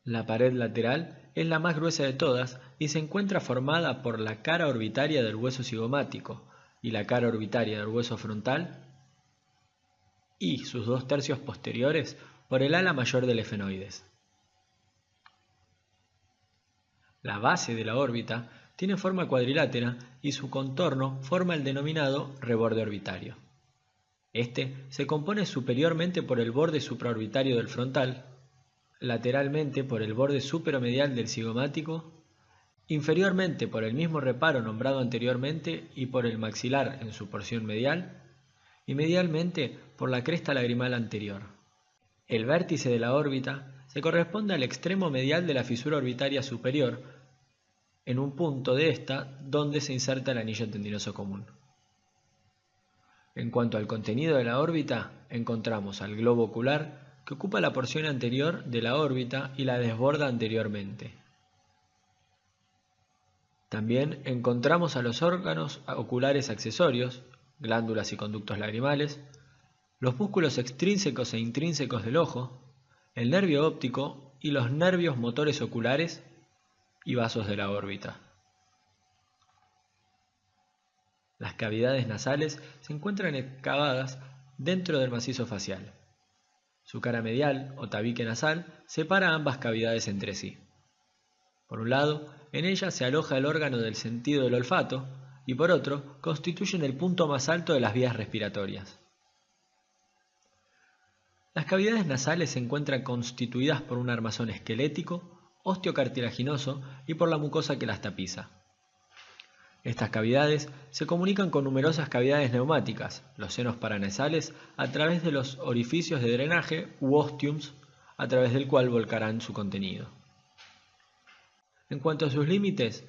La pared lateral es la más gruesa de todas y se encuentra formada por la cara orbitaria del hueso cigomático y la cara orbitaria del hueso frontal y sus 2 tercios posteriores por el ala mayor del efenoides. La base de la órbita tiene forma cuadrilátera y su contorno forma el denominado reborde orbitario. Este se compone superiormente por el borde supraorbitario del frontal, lateralmente por el borde superomedial del cigomático, inferiormente por el mismo reparo nombrado anteriormente y por el maxilar en su porción medial, y medialmente por la cresta lagrimal anterior. El vértice de la órbita se corresponde al extremo medial de la fisura orbitaria superior, en un punto de esta donde se inserta el anillo tendinoso común. En cuanto al contenido de la órbita, encontramos al globo ocular, que ocupa la porción anterior de la órbita y la desborda anteriormente. También encontramos a los órganos oculares accesorios, glándulas y conductos lagrimales, los músculos extrínsecos e intrínsecos del ojo, el nervio óptico y los nervios motores oculares y vasos de la órbita. Las cavidades nasales se encuentran excavadas dentro del macizo facial. Su cara medial o tabique nasal separa ambas cavidades entre sí. Por un lado, en ella se aloja el órgano del sentido del olfato y por otro, constituyen el punto más alto de las vías respiratorias. Las cavidades nasales se encuentran constituidas por un armazón esquelético, osteocartilaginoso y por la mucosa que las tapiza. Estas cavidades se comunican con numerosas cavidades neumáticas, los senos paranasales, a través de los orificios de drenaje u ostiums, a través del cual volcarán su contenido. En cuanto a sus límites,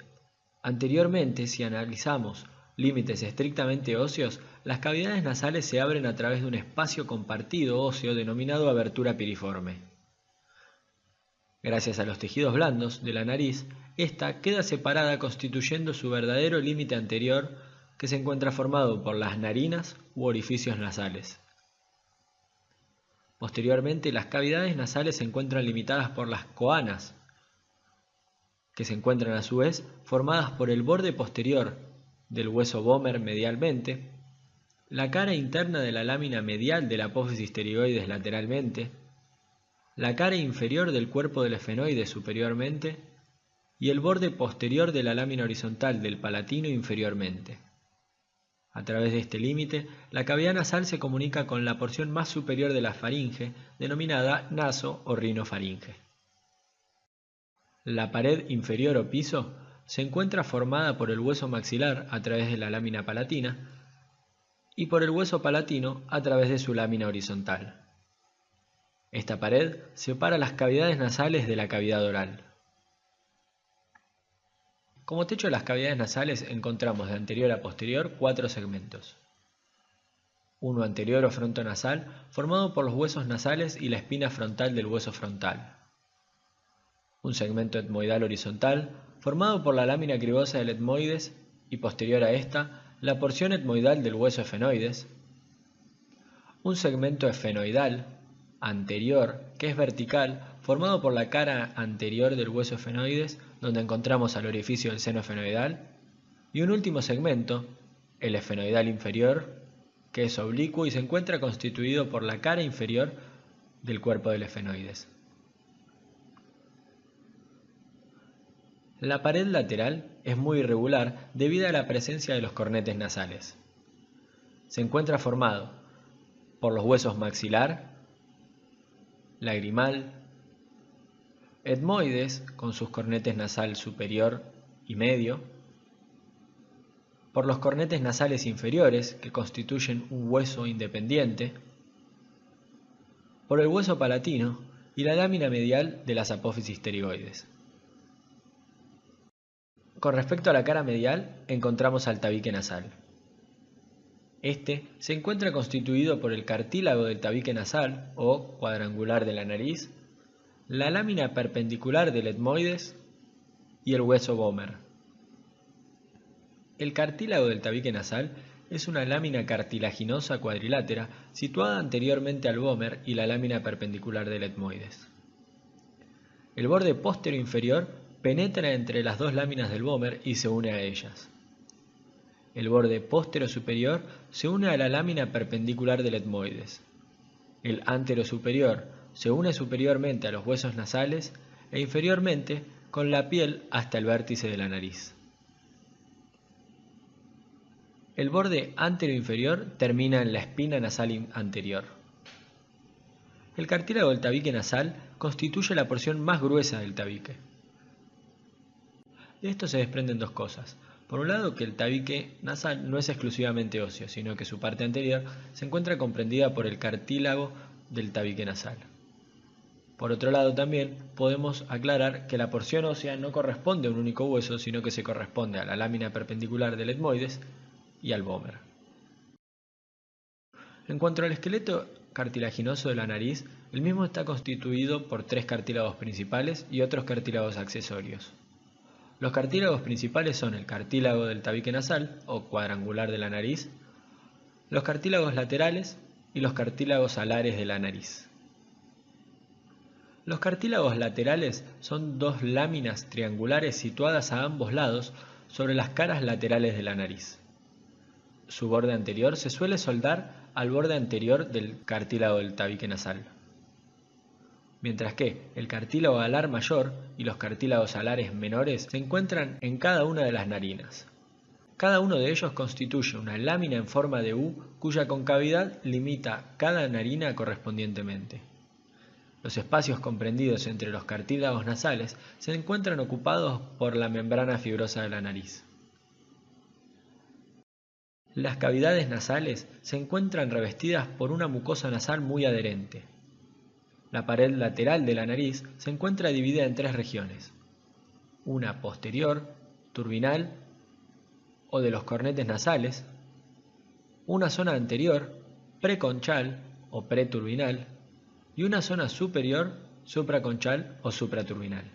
anteriormente, si analizamos límites estrictamente óseos, las cavidades nasales se abren a través de un espacio compartido óseo denominado abertura piriforme. Gracias a los tejidos blandos de la nariz, esta queda separada constituyendo su verdadero límite anterior, que se encuentra formado por las narinas u orificios nasales. Posteriormente, las cavidades nasales se encuentran limitadas por las coanas, que se encuentran a su vez formadas por el borde posterior del hueso vomer medialmente, la cara interna de la lámina medial de la apófisis pterigoides lateralmente, la cara inferior del cuerpo del esfenoide superiormente y el borde posterior de la lámina horizontal del palatino inferiormente. A través de este límite, la cavidad nasal se comunica con la porción más superior de la faringe, denominada naso o rinofaringe. La pared inferior o piso se encuentra formada por el hueso maxilar a través de la lámina palatina y por el hueso palatino a través de su lámina horizontal. Esta pared separa las cavidades nasales de la cavidad oral. Como techo de las cavidades nasales encontramos de anterior a posterior 4 segmentos. Uno anterior o frontonasal formado por los huesos nasales y la espina frontal del hueso frontal. Un segmento etmoidal horizontal formado por la lámina cribosa del etmoides y posterior a esta la porción etmoidal del hueso esfenoides. Un segmento esfenoidal anterior que es vertical formado por la cara anterior del hueso esfenoides donde encontramos al orificio del seno esfenoidal. Y un último segmento, el esfenoidal inferior, que es oblicuo y se encuentra constituido por la cara inferior del cuerpo del esfenoides. La pared lateral es muy irregular debido a la presencia de los cornetes nasales. Se encuentra formado por los huesos maxilar, lagrimal, etmoides con sus cornetes nasal superior y medio, por los cornetes nasales inferiores que constituyen un hueso independiente, por el hueso palatino y la lámina medial de las apófisis pterigoides. Con respecto a la cara medial, encontramos al tabique nasal. Este se encuentra constituido por el cartílago del tabique nasal, o cuadrangular de la nariz, la lámina perpendicular del etmoides y el hueso vomer. El cartílago del tabique nasal es una lámina cartilaginosa cuadrilátera situada anteriormente al vomer y la lámina perpendicular del etmoides. El borde póstero inferior penetra entre las dos láminas del vomer y se une a ellas. El borde póstero superior se une a la lámina perpendicular del etmoides. El antero superior se une superiormente a los huesos nasales e inferiormente con la piel hasta el vértice de la nariz. El borde antero inferior termina en la espina nasal anterior. El cartílago del tabique nasal constituye la porción más gruesa del tabique. De esto se desprenden dos cosas. Por un lado, que el tabique nasal no es exclusivamente óseo, sino que su parte anterior se encuentra comprendida por el cartílago del tabique nasal. Por otro lado, también podemos aclarar que la porción ósea no corresponde a un único hueso, sino que se corresponde a la lámina perpendicular del etmoides y al vomer. En cuanto al esqueleto cartilaginoso de la nariz, el mismo está constituido por 3 cartílagos principales y otros cartílagos accesorios. Los cartílagos principales son el cartílago del tabique nasal, o cuadrangular de la nariz, los cartílagos laterales y los cartílagos alares de la nariz. Los cartílagos laterales son 2 láminas triangulares situadas a ambos lados sobre las caras laterales de la nariz. Su borde anterior se suele soldar al borde anterior del cartílago del tabique nasal. Mientras que el cartílago alar mayor y los cartílagos alares menores se encuentran en cada una de las narinas. Cada uno de ellos constituye una lámina en forma de U cuya concavidad limita cada narina correspondientemente. Los espacios comprendidos entre los cartílagos nasales se encuentran ocupados por la membrana fibrosa de la nariz. Las cavidades nasales se encuentran revestidas por una mucosa nasal muy adherente. La pared lateral de la nariz se encuentra dividida en tres regiones: una posterior, turbinal o de los cornetes nasales, una zona anterior, preconchal o preturbinal, y una zona superior, supraconchal o supraturbinal.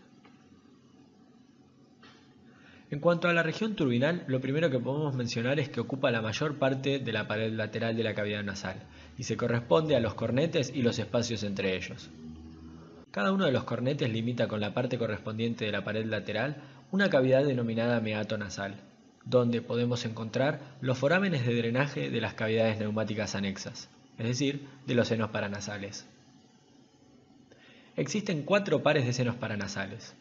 En cuanto a la región turbinal, lo primero que podemos mencionar es que ocupa la mayor parte de la pared lateral de la cavidad nasal y se corresponde a los cornetes y los espacios entre ellos. Cada uno de los cornetes limita con la parte correspondiente de la pared lateral una cavidad denominada meato nasal, donde podemos encontrar los forámenes de drenaje de las cavidades neumáticas anexas, es decir, de los senos paranasales. Existen 4 pares de senos paranasales: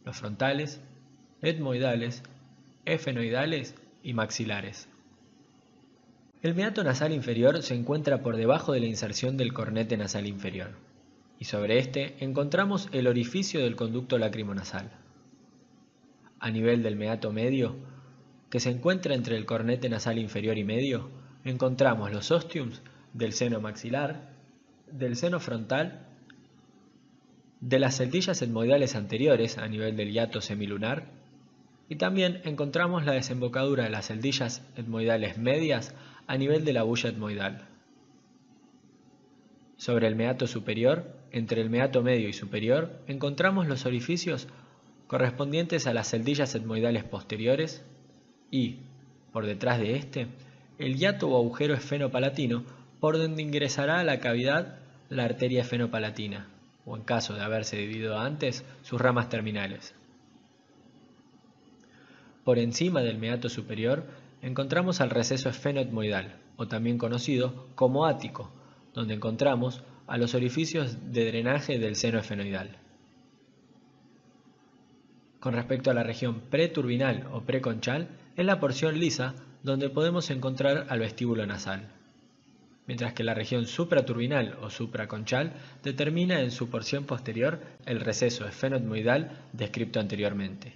los frontales, etmoidales, efenoidales y maxilares. El meato nasal inferior se encuentra por debajo de la inserción del cornete nasal inferior, y sobre este encontramos el orificio del conducto lacrimonasal. A nivel del meato medio, que se encuentra entre el cornete nasal inferior y medio, encontramos los ostiums del seno maxilar, del seno frontal, de las celdillas etmoidales anteriores a nivel del hiato semilunar, y también encontramos la desembocadura de las celdillas etmoidales medias a nivel de la bulla etmoidal. Sobre el meato superior, entre el meato medio y superior, encontramos los orificios correspondientes a las celdillas etmoidales posteriores y, por detrás de este, el hiato o agujero esfenopalatino por donde ingresará a la cavidad la arteria esfenopalatina, o en caso de haberse dividido antes, sus ramas terminales. Por encima del meato superior encontramos al receso esfenoetmoidal, o también conocido como ático, donde encontramos a los orificios de drenaje del seno esfenoidal. Con respecto a la región preturbinal o preconchal, es la porción lisa donde podemos encontrar al vestíbulo nasal, mientras que la región supraturbinal o supraconchal determina en su porción posterior el receso esfenoetmoidal descrito anteriormente.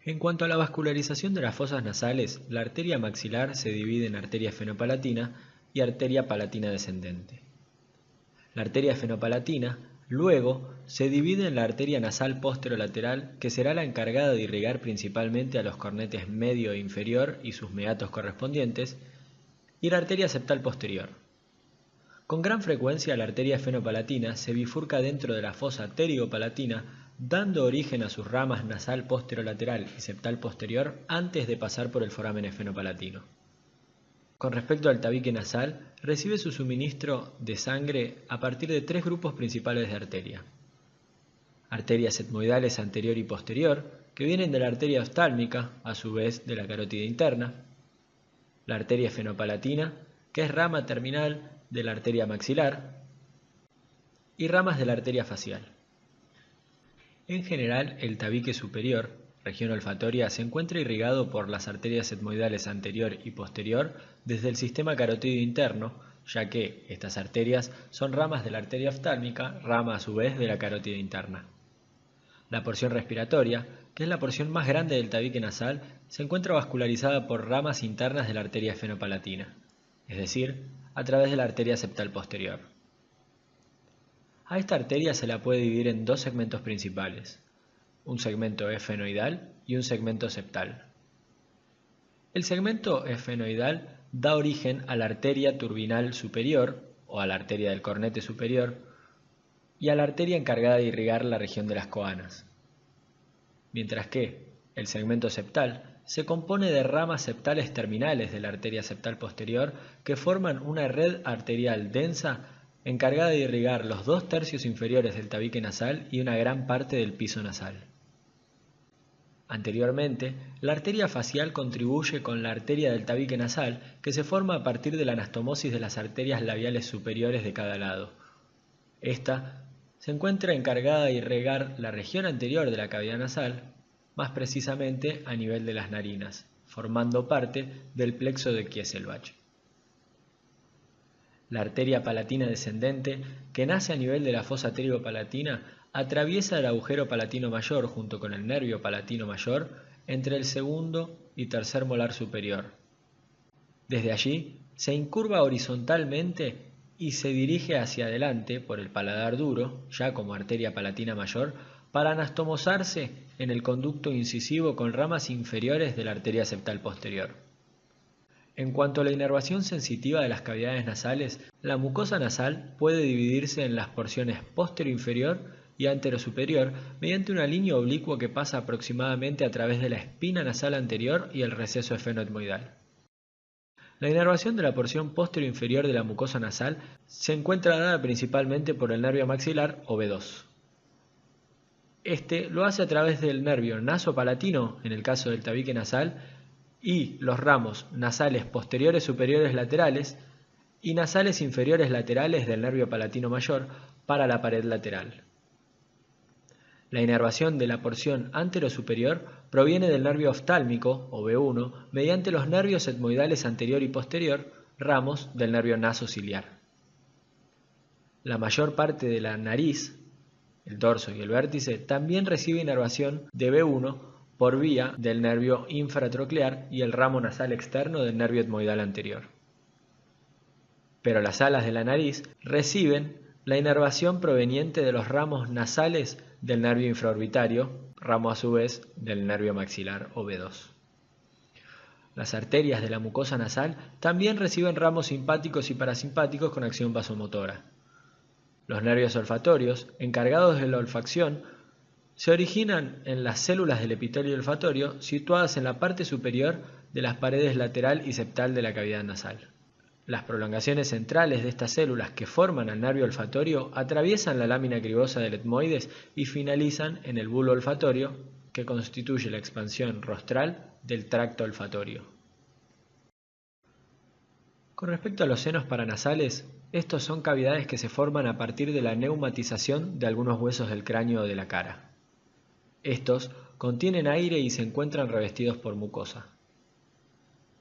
En cuanto a la vascularización de las fosas nasales, la arteria maxilar se divide en arteria esfenopalatina y arteria palatina descendente. La arteria esfenopalatina, luego, se divide en la arteria nasal posterolateral, que será la encargada de irrigar principalmente a los cornetes medio e inferior y sus meatos correspondientes, y la arteria septal posterior. Con gran frecuencia la arteria esfenopalatina se bifurca dentro de la fosa pterigopalatina, dando origen a sus ramas nasal posterolateral y septal posterior antes de pasar por el foramen esfenopalatino. Con respecto al tabique nasal, recibe su suministro de sangre a partir de 3 grupos principales de arteria. Arterias etmoidales anterior y posterior, que vienen de la arteria oftálmica, a su vez de la carótida interna. La arteria esfenopalatina, que es rama terminal de la arteria maxilar, y ramas de la arteria facial. En general, el tabique superior, región olfatoria, se encuentra irrigado por las arterias etmoidales anterior y posterior desde el sistema carotídeo interno, ya que estas arterias son ramas de la arteria oftálmica, rama a su vez de la carótida interna. La porción respiratoria, que es la porción más grande del tabique nasal, se encuentra vascularizada por ramas internas de la arteria esfenopalatina, es decir, a través de la arteria septal posterior. A esta arteria se la puede dividir en 2 segmentos principales, un segmento esfenoidal y un segmento septal. El segmento esfenoidal da origen a la arteria turbinal superior, o a la arteria del cornete superior, y a la arteria encargada de irrigar la región de las coanas. Mientras que el segmento septal se compone de ramas septales terminales de la arteria septal posterior que forman una red arterial densa encargada de irrigar los 2/3 inferiores del tabique nasal y una gran parte del piso nasal. Anteriormente, la arteria facial contribuye con la arteria del tabique nasal, que se forma a partir de la anastomosis de las arterias labiales superiores de cada lado. Esta se encuentra encargada de irrigar la región anterior de la cavidad nasal, más precisamente a nivel de las narinas, formando parte del plexo de Kieselbach. La arteria palatina descendente, que nace a nivel de la fosa palatina, atraviesa el agujero palatino mayor junto con el nervio palatino mayor entre el segundo y tercer molar superior. Desde allí se incurva horizontalmente y se dirige hacia adelante por el paladar duro, ya como arteria palatina mayor, para anastomosarse en el conducto incisivo con ramas inferiores de la arteria septal posterior. En cuanto a la inervación sensitiva de las cavidades nasales, la mucosa nasal puede dividirse en las porciones posterior-inferior y antero-superior mediante una línea oblicua que pasa aproximadamente a través de la espina nasal anterior y el receso esfenoetmoidal. La inervación de la porción posterior-inferior de la mucosa nasal se encuentra dada principalmente por el nervio maxilar o B2. Este lo hace a través del nervio nasopalatino, en el caso del tabique nasal, y los ramos nasales posteriores superiores laterales y nasales inferiores laterales del nervio palatino mayor para la pared lateral. La inervación de la porción antero-superior proviene del nervio oftálmico, o B1, mediante los nervios etmoidales anterior y posterior, ramos del nervio nasociliar. La mayor parte de la nariz, el dorso y el vértice, también recibe inervación de B1 por vía del nervio infratroclear y el ramo nasal externo del nervio etmoidal anterior. Pero las alas de la nariz reciben la inervación proveniente de los ramos nasales del nervio infraorbitario, ramo a su vez del nervio maxilar o B2. Las arterias de la mucosa nasal también reciben ramos simpáticos y parasimpáticos con acción vasomotora. Los nervios olfatorios, encargados de la olfacción, se originan en las células del epitelio olfatorio situadas en la parte superior de las paredes lateral y septal de la cavidad nasal. Las prolongaciones centrales de estas células que forman al nervio olfatorio atraviesan la lámina cribosa del etmoides y finalizan en el bulbo olfatorio, que constituye la expansión rostral del tracto olfatorio. Con respecto a los senos paranasales, estos son cavidades que se forman a partir de la neumatización de algunos huesos del cráneo o de la cara. Estos contienen aire y se encuentran revestidos por mucosa.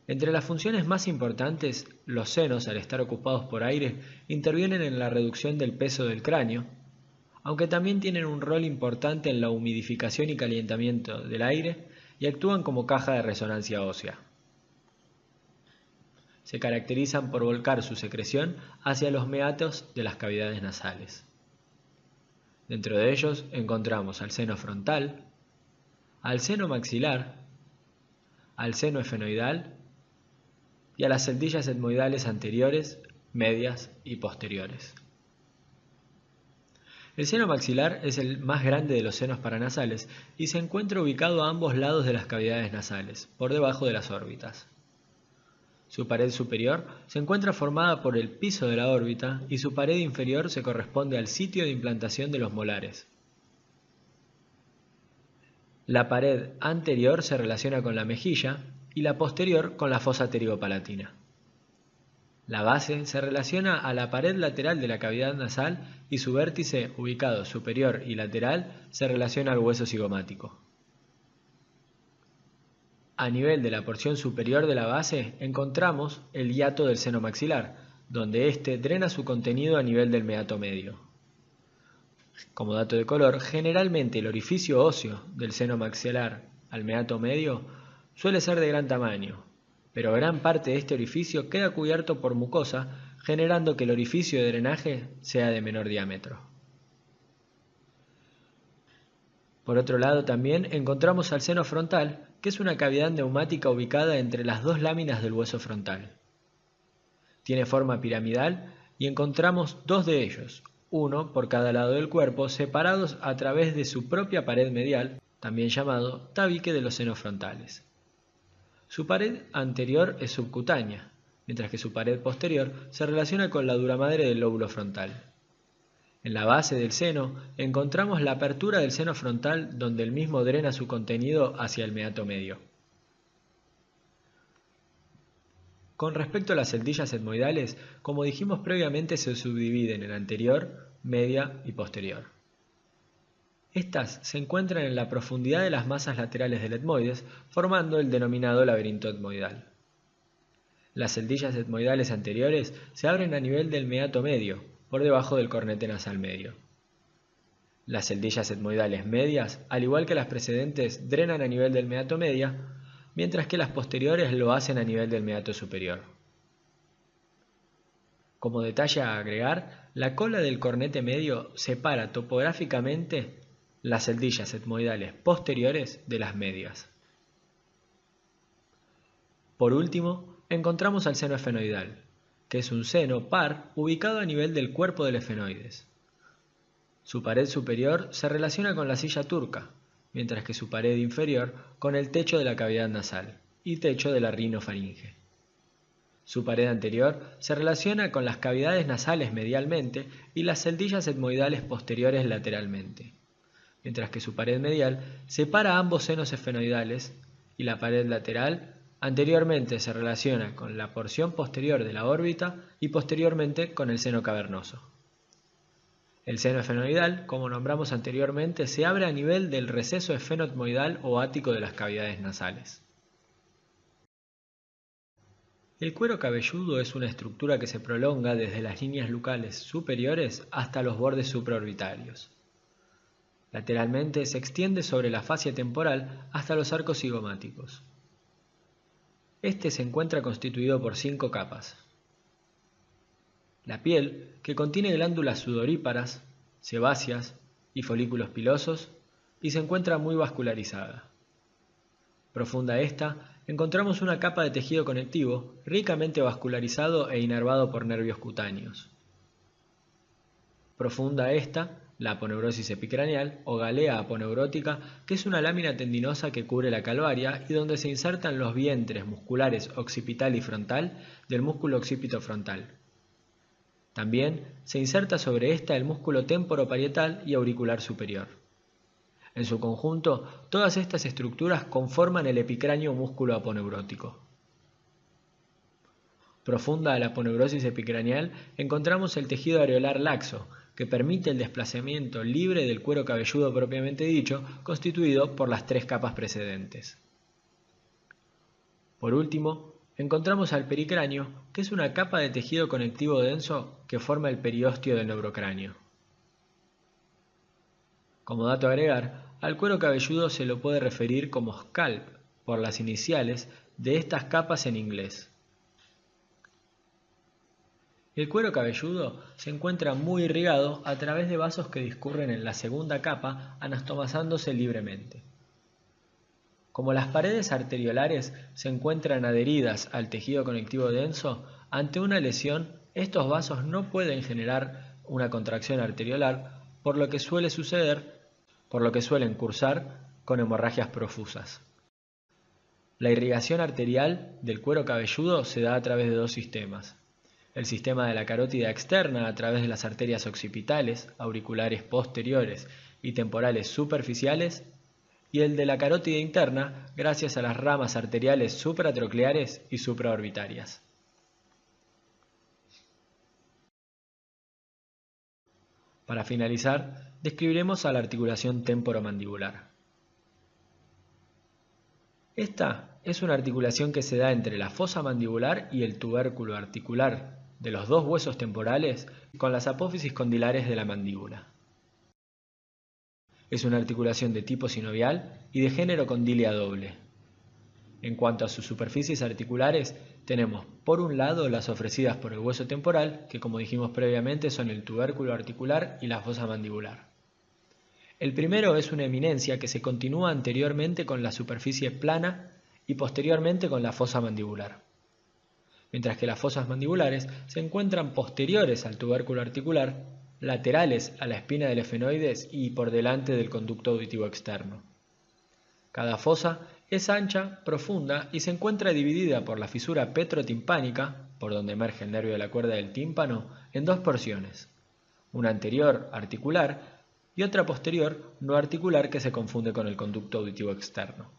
Entre las funciones más importantes, los senos, al estar ocupados por aire, intervienen en la reducción del peso del cráneo, aunque también tienen un rol importante en la humidificación y calentamiento del aire y actúan como caja de resonancia ósea. Se caracterizan por volcar su secreción hacia los meatos de las cavidades nasales. Dentro de ellos encontramos al seno frontal, al seno maxilar, al seno esfenoidal y a las celdillas etmoidales anteriores, medias y posteriores. El seno maxilar es el más grande de los senos paranasales y se encuentra ubicado a ambos lados de las cavidades nasales, por debajo de las órbitas. Su pared superior se encuentra formada por el piso de la órbita y su pared inferior se corresponde al sitio de implantación de los molares. La pared anterior se relaciona con la mejilla y la posterior con la fosa pterigopalatina. La base se relaciona a la pared lateral de la cavidad nasal y su vértice, ubicado superior y lateral, se relaciona al hueso cigomático. A nivel de la porción superior de la base encontramos el hiato del seno maxilar, donde éste drena su contenido a nivel del meato medio. Como dato de color, generalmente el orificio óseo del seno maxilar al meato medio suele ser de gran tamaño, pero gran parte de este orificio queda cubierto por mucosa, generando que el orificio de drenaje sea de menor diámetro. Por otro lado, también encontramos al seno frontal, que es una cavidad neumática ubicada entre las dos láminas del hueso frontal. Tiene forma piramidal y encontramos dos de ellos, uno por cada lado del cuerpo, separados a través de su propia pared medial, también llamado tabique de los senos frontales. Su pared anterior es subcutánea, mientras que su pared posterior se relaciona con la duramadre del lóbulo frontal. En la base del seno encontramos la apertura del seno frontal donde el mismo drena su contenido hacia el meato medio. Con respecto a las celdillas etmoidales, como dijimos previamente, se subdividen en anterior, media y posterior. Estas se encuentran en la profundidad de las masas laterales del etmoides, formando el denominado laberinto etmoidal. Las celdillas etmoidales anteriores se abren a nivel del meato medio, por debajo del cornete nasal medio. Las celdillas etmoidales medias, al igual que las precedentes, drenan a nivel del meato media, mientras que las posteriores lo hacen a nivel del meato superior. Como detalle a agregar, la cola del cornete medio separa topográficamente las celdillas etmoidales posteriores de las medias. Por último, encontramos al seno efenoidal, que es un seno par ubicado a nivel del cuerpo del efenoides. Su pared superior se relaciona con la silla turca, mientras que su pared inferior con el techo de la cavidad nasal y techo de la rinofaringe. Su pared anterior se relaciona con las cavidades nasales medialmente y las celdillas etmoidales posteriores lateralmente, mientras que su pared medial separa ambos senos efenoidales y la pared lateral anteriormente se relaciona con la porción posterior de la órbita y posteriormente con el seno cavernoso. El seno efenoidal, como nombramos anteriormente, se abre a nivel del receso efenoetmoidal o ático de las cavidades nasales. El cuero cabelludo es una estructura que se prolonga desde las líneas nucales superiores hasta los bordes supraorbitarios. Lateralmente se extiende sobre la fascia temporal hasta los arcos cigomáticos. Este se encuentra constituido por 5 capas. La piel, que contiene glándulas sudoríparas, sebáceas y folículos pilosos, y se encuentra muy vascularizada. Profunda esta, encontramos una capa de tejido conectivo ricamente vascularizado e inervado por nervios cutáneos. Profunda esta, la aponeurosis epicraneal o galea aponeurótica, que es una lámina tendinosa que cubre la calvaria y donde se insertan los vientres musculares occipital y frontal del músculo occipito frontal. También se inserta sobre esta el músculo temporoparietal y auricular superior. En su conjunto, todas estas estructuras conforman el epicráneo músculo aponeurótico. Profunda a la aponeurosis epicraneal encontramos el tejido areolar laxo, que permite el desplazamiento libre del cuero cabelludo propiamente dicho, constituido por las 3 capas precedentes. Por último, encontramos al pericráneo, que es una capa de tejido conectivo denso que forma el periósteo del neurocráneo. Como dato a agregar, al cuero cabelludo se lo puede referir como scalp, por las iniciales de estas capas en inglés. El cuero cabelludo se encuentra muy irrigado a través de vasos que discurren en la segunda capa anastomosándose libremente. Como las paredes arteriolares se encuentran adheridas al tejido conectivo denso, ante una lesión, estos vasos no pueden generar una contracción arteriolar, por lo que suelen cursar con hemorragias profusas. La irrigación arterial del cuero cabelludo se da a través de 2 sistemas. El sistema de la carótida externa a través de las arterias occipitales, auriculares posteriores y temporales superficiales, y el de la carótida interna gracias a las ramas arteriales supratrocleares y supraorbitarias. Para finalizar, describiremos a la articulación temporomandibular. Esta es una articulación que se da entre la fosa mandibular y el tubérculo articular de los 2 huesos temporales con las apófisis condilares de la mandíbula. Es una articulación de tipo sinovial y de género condilia doble. En cuanto a sus superficies articulares, tenemos por un lado las ofrecidas por el hueso temporal, que como dijimos previamente son el tubérculo articular y la fosa mandibular. El primero es una eminencia que se continúa anteriormente con la superficie plana y posteriormente con la fosa mandibular, mientras que las fosas mandibulares se encuentran posteriores al tubérculo articular, laterales a la espina del efenoides y por delante del conducto auditivo externo. Cada fosa es ancha, profunda y se encuentra dividida por la fisura petrotimpánica, por donde emerge el nervio de la cuerda del tímpano, en 2 porciones, una anterior articular y otra posterior no articular que se confunde con el conducto auditivo externo.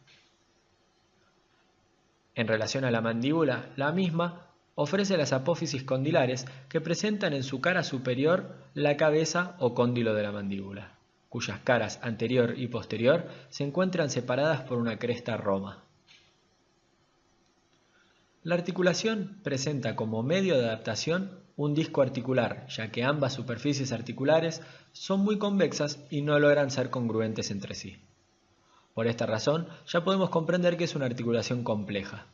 En relación a la mandíbula, la misma ofrece las apófisis condilares que presentan en su cara superior la cabeza o cóndilo de la mandíbula, cuyas caras anterior y posterior se encuentran separadas por una cresta roma. La articulación presenta como medio de adaptación un disco articular, ya que ambas superficies articulares son muy convexas y no logran ser congruentes entre sí. Por esta razón, ya podemos comprender que es una articulación compleja.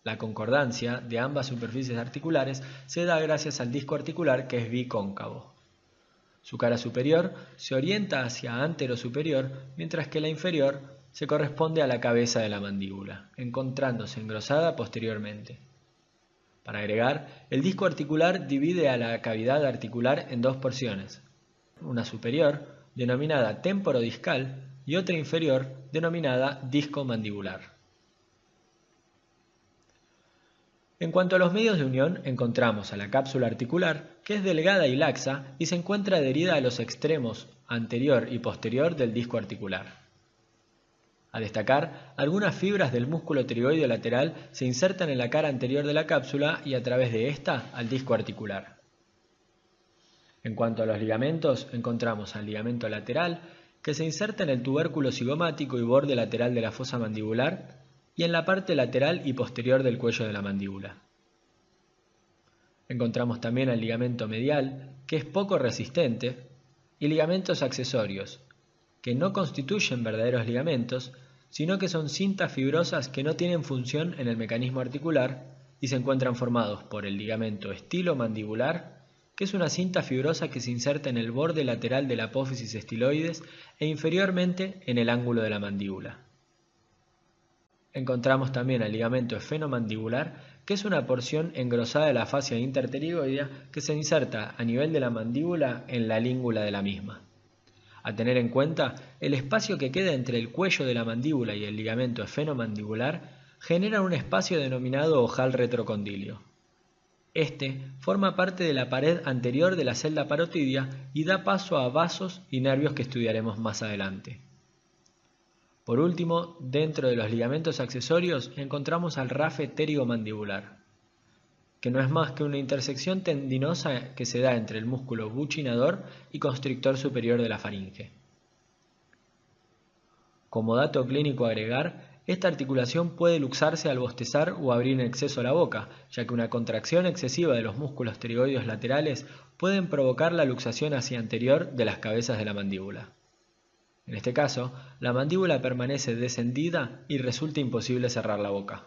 La concordancia de ambas superficies articulares se da gracias al disco articular que es bicóncavo. Su cara superior se orienta hacia antero-superior, mientras que la inferior se corresponde a la cabeza de la mandíbula, encontrándose engrosada posteriormente. Para agregar, el disco articular divide a la cavidad articular en dos porciones, una superior, denominada temporodiscal, y otra inferior, denominada disco mandibular. En cuanto a los medios de unión, encontramos a la cápsula articular, que es delgada y laxa y se encuentra adherida a los extremos anterior y posterior del disco articular. A destacar, algunas fibras del músculo pterigoideo lateral se insertan en la cara anterior de la cápsula y a través de esta al disco articular. En cuanto a los ligamentos, encontramos al ligamento lateral, que se inserta en el tubérculo cigomático y borde lateral de la fosa mandibular, y en la parte lateral y posterior del cuello de la mandíbula. Encontramos también al ligamento medial, que es poco resistente, y ligamentos accesorios, que no constituyen verdaderos ligamentos, sino que son cintas fibrosas que no tienen función en el mecanismo articular y se encuentran formados por el ligamento estilomandibular, que es una cinta fibrosa que se inserta en el borde lateral de la apófisis estiloides e inferiormente en el ángulo de la mandíbula. Encontramos también al ligamento esfenomandibular, que es una porción engrosada de la fascia interpterigoidea que se inserta a nivel de la mandíbula en la língula de la misma. A tener en cuenta, el espacio que queda entre el cuello de la mandíbula y el ligamento esfenomandibular genera un espacio denominado ojal retrocondilio. Este forma parte de la pared anterior de la celda parotidia y da paso a vasos y nervios que estudiaremos más adelante. Por último, dentro de los ligamentos accesorios encontramos al rafe pterigomandibular, que no es más que una intersección tendinosa que se da entre el músculo buccinador y constrictor superior de la faringe. Como dato clínico a agregar, esta articulación puede luxarse al bostezar o abrir en exceso la boca, ya que una contracción excesiva de los músculos pterigoideos laterales pueden provocar la luxación hacia anterior de las cabezas de la mandíbula. En este caso, la mandíbula permanece descendida y resulta imposible cerrar la boca.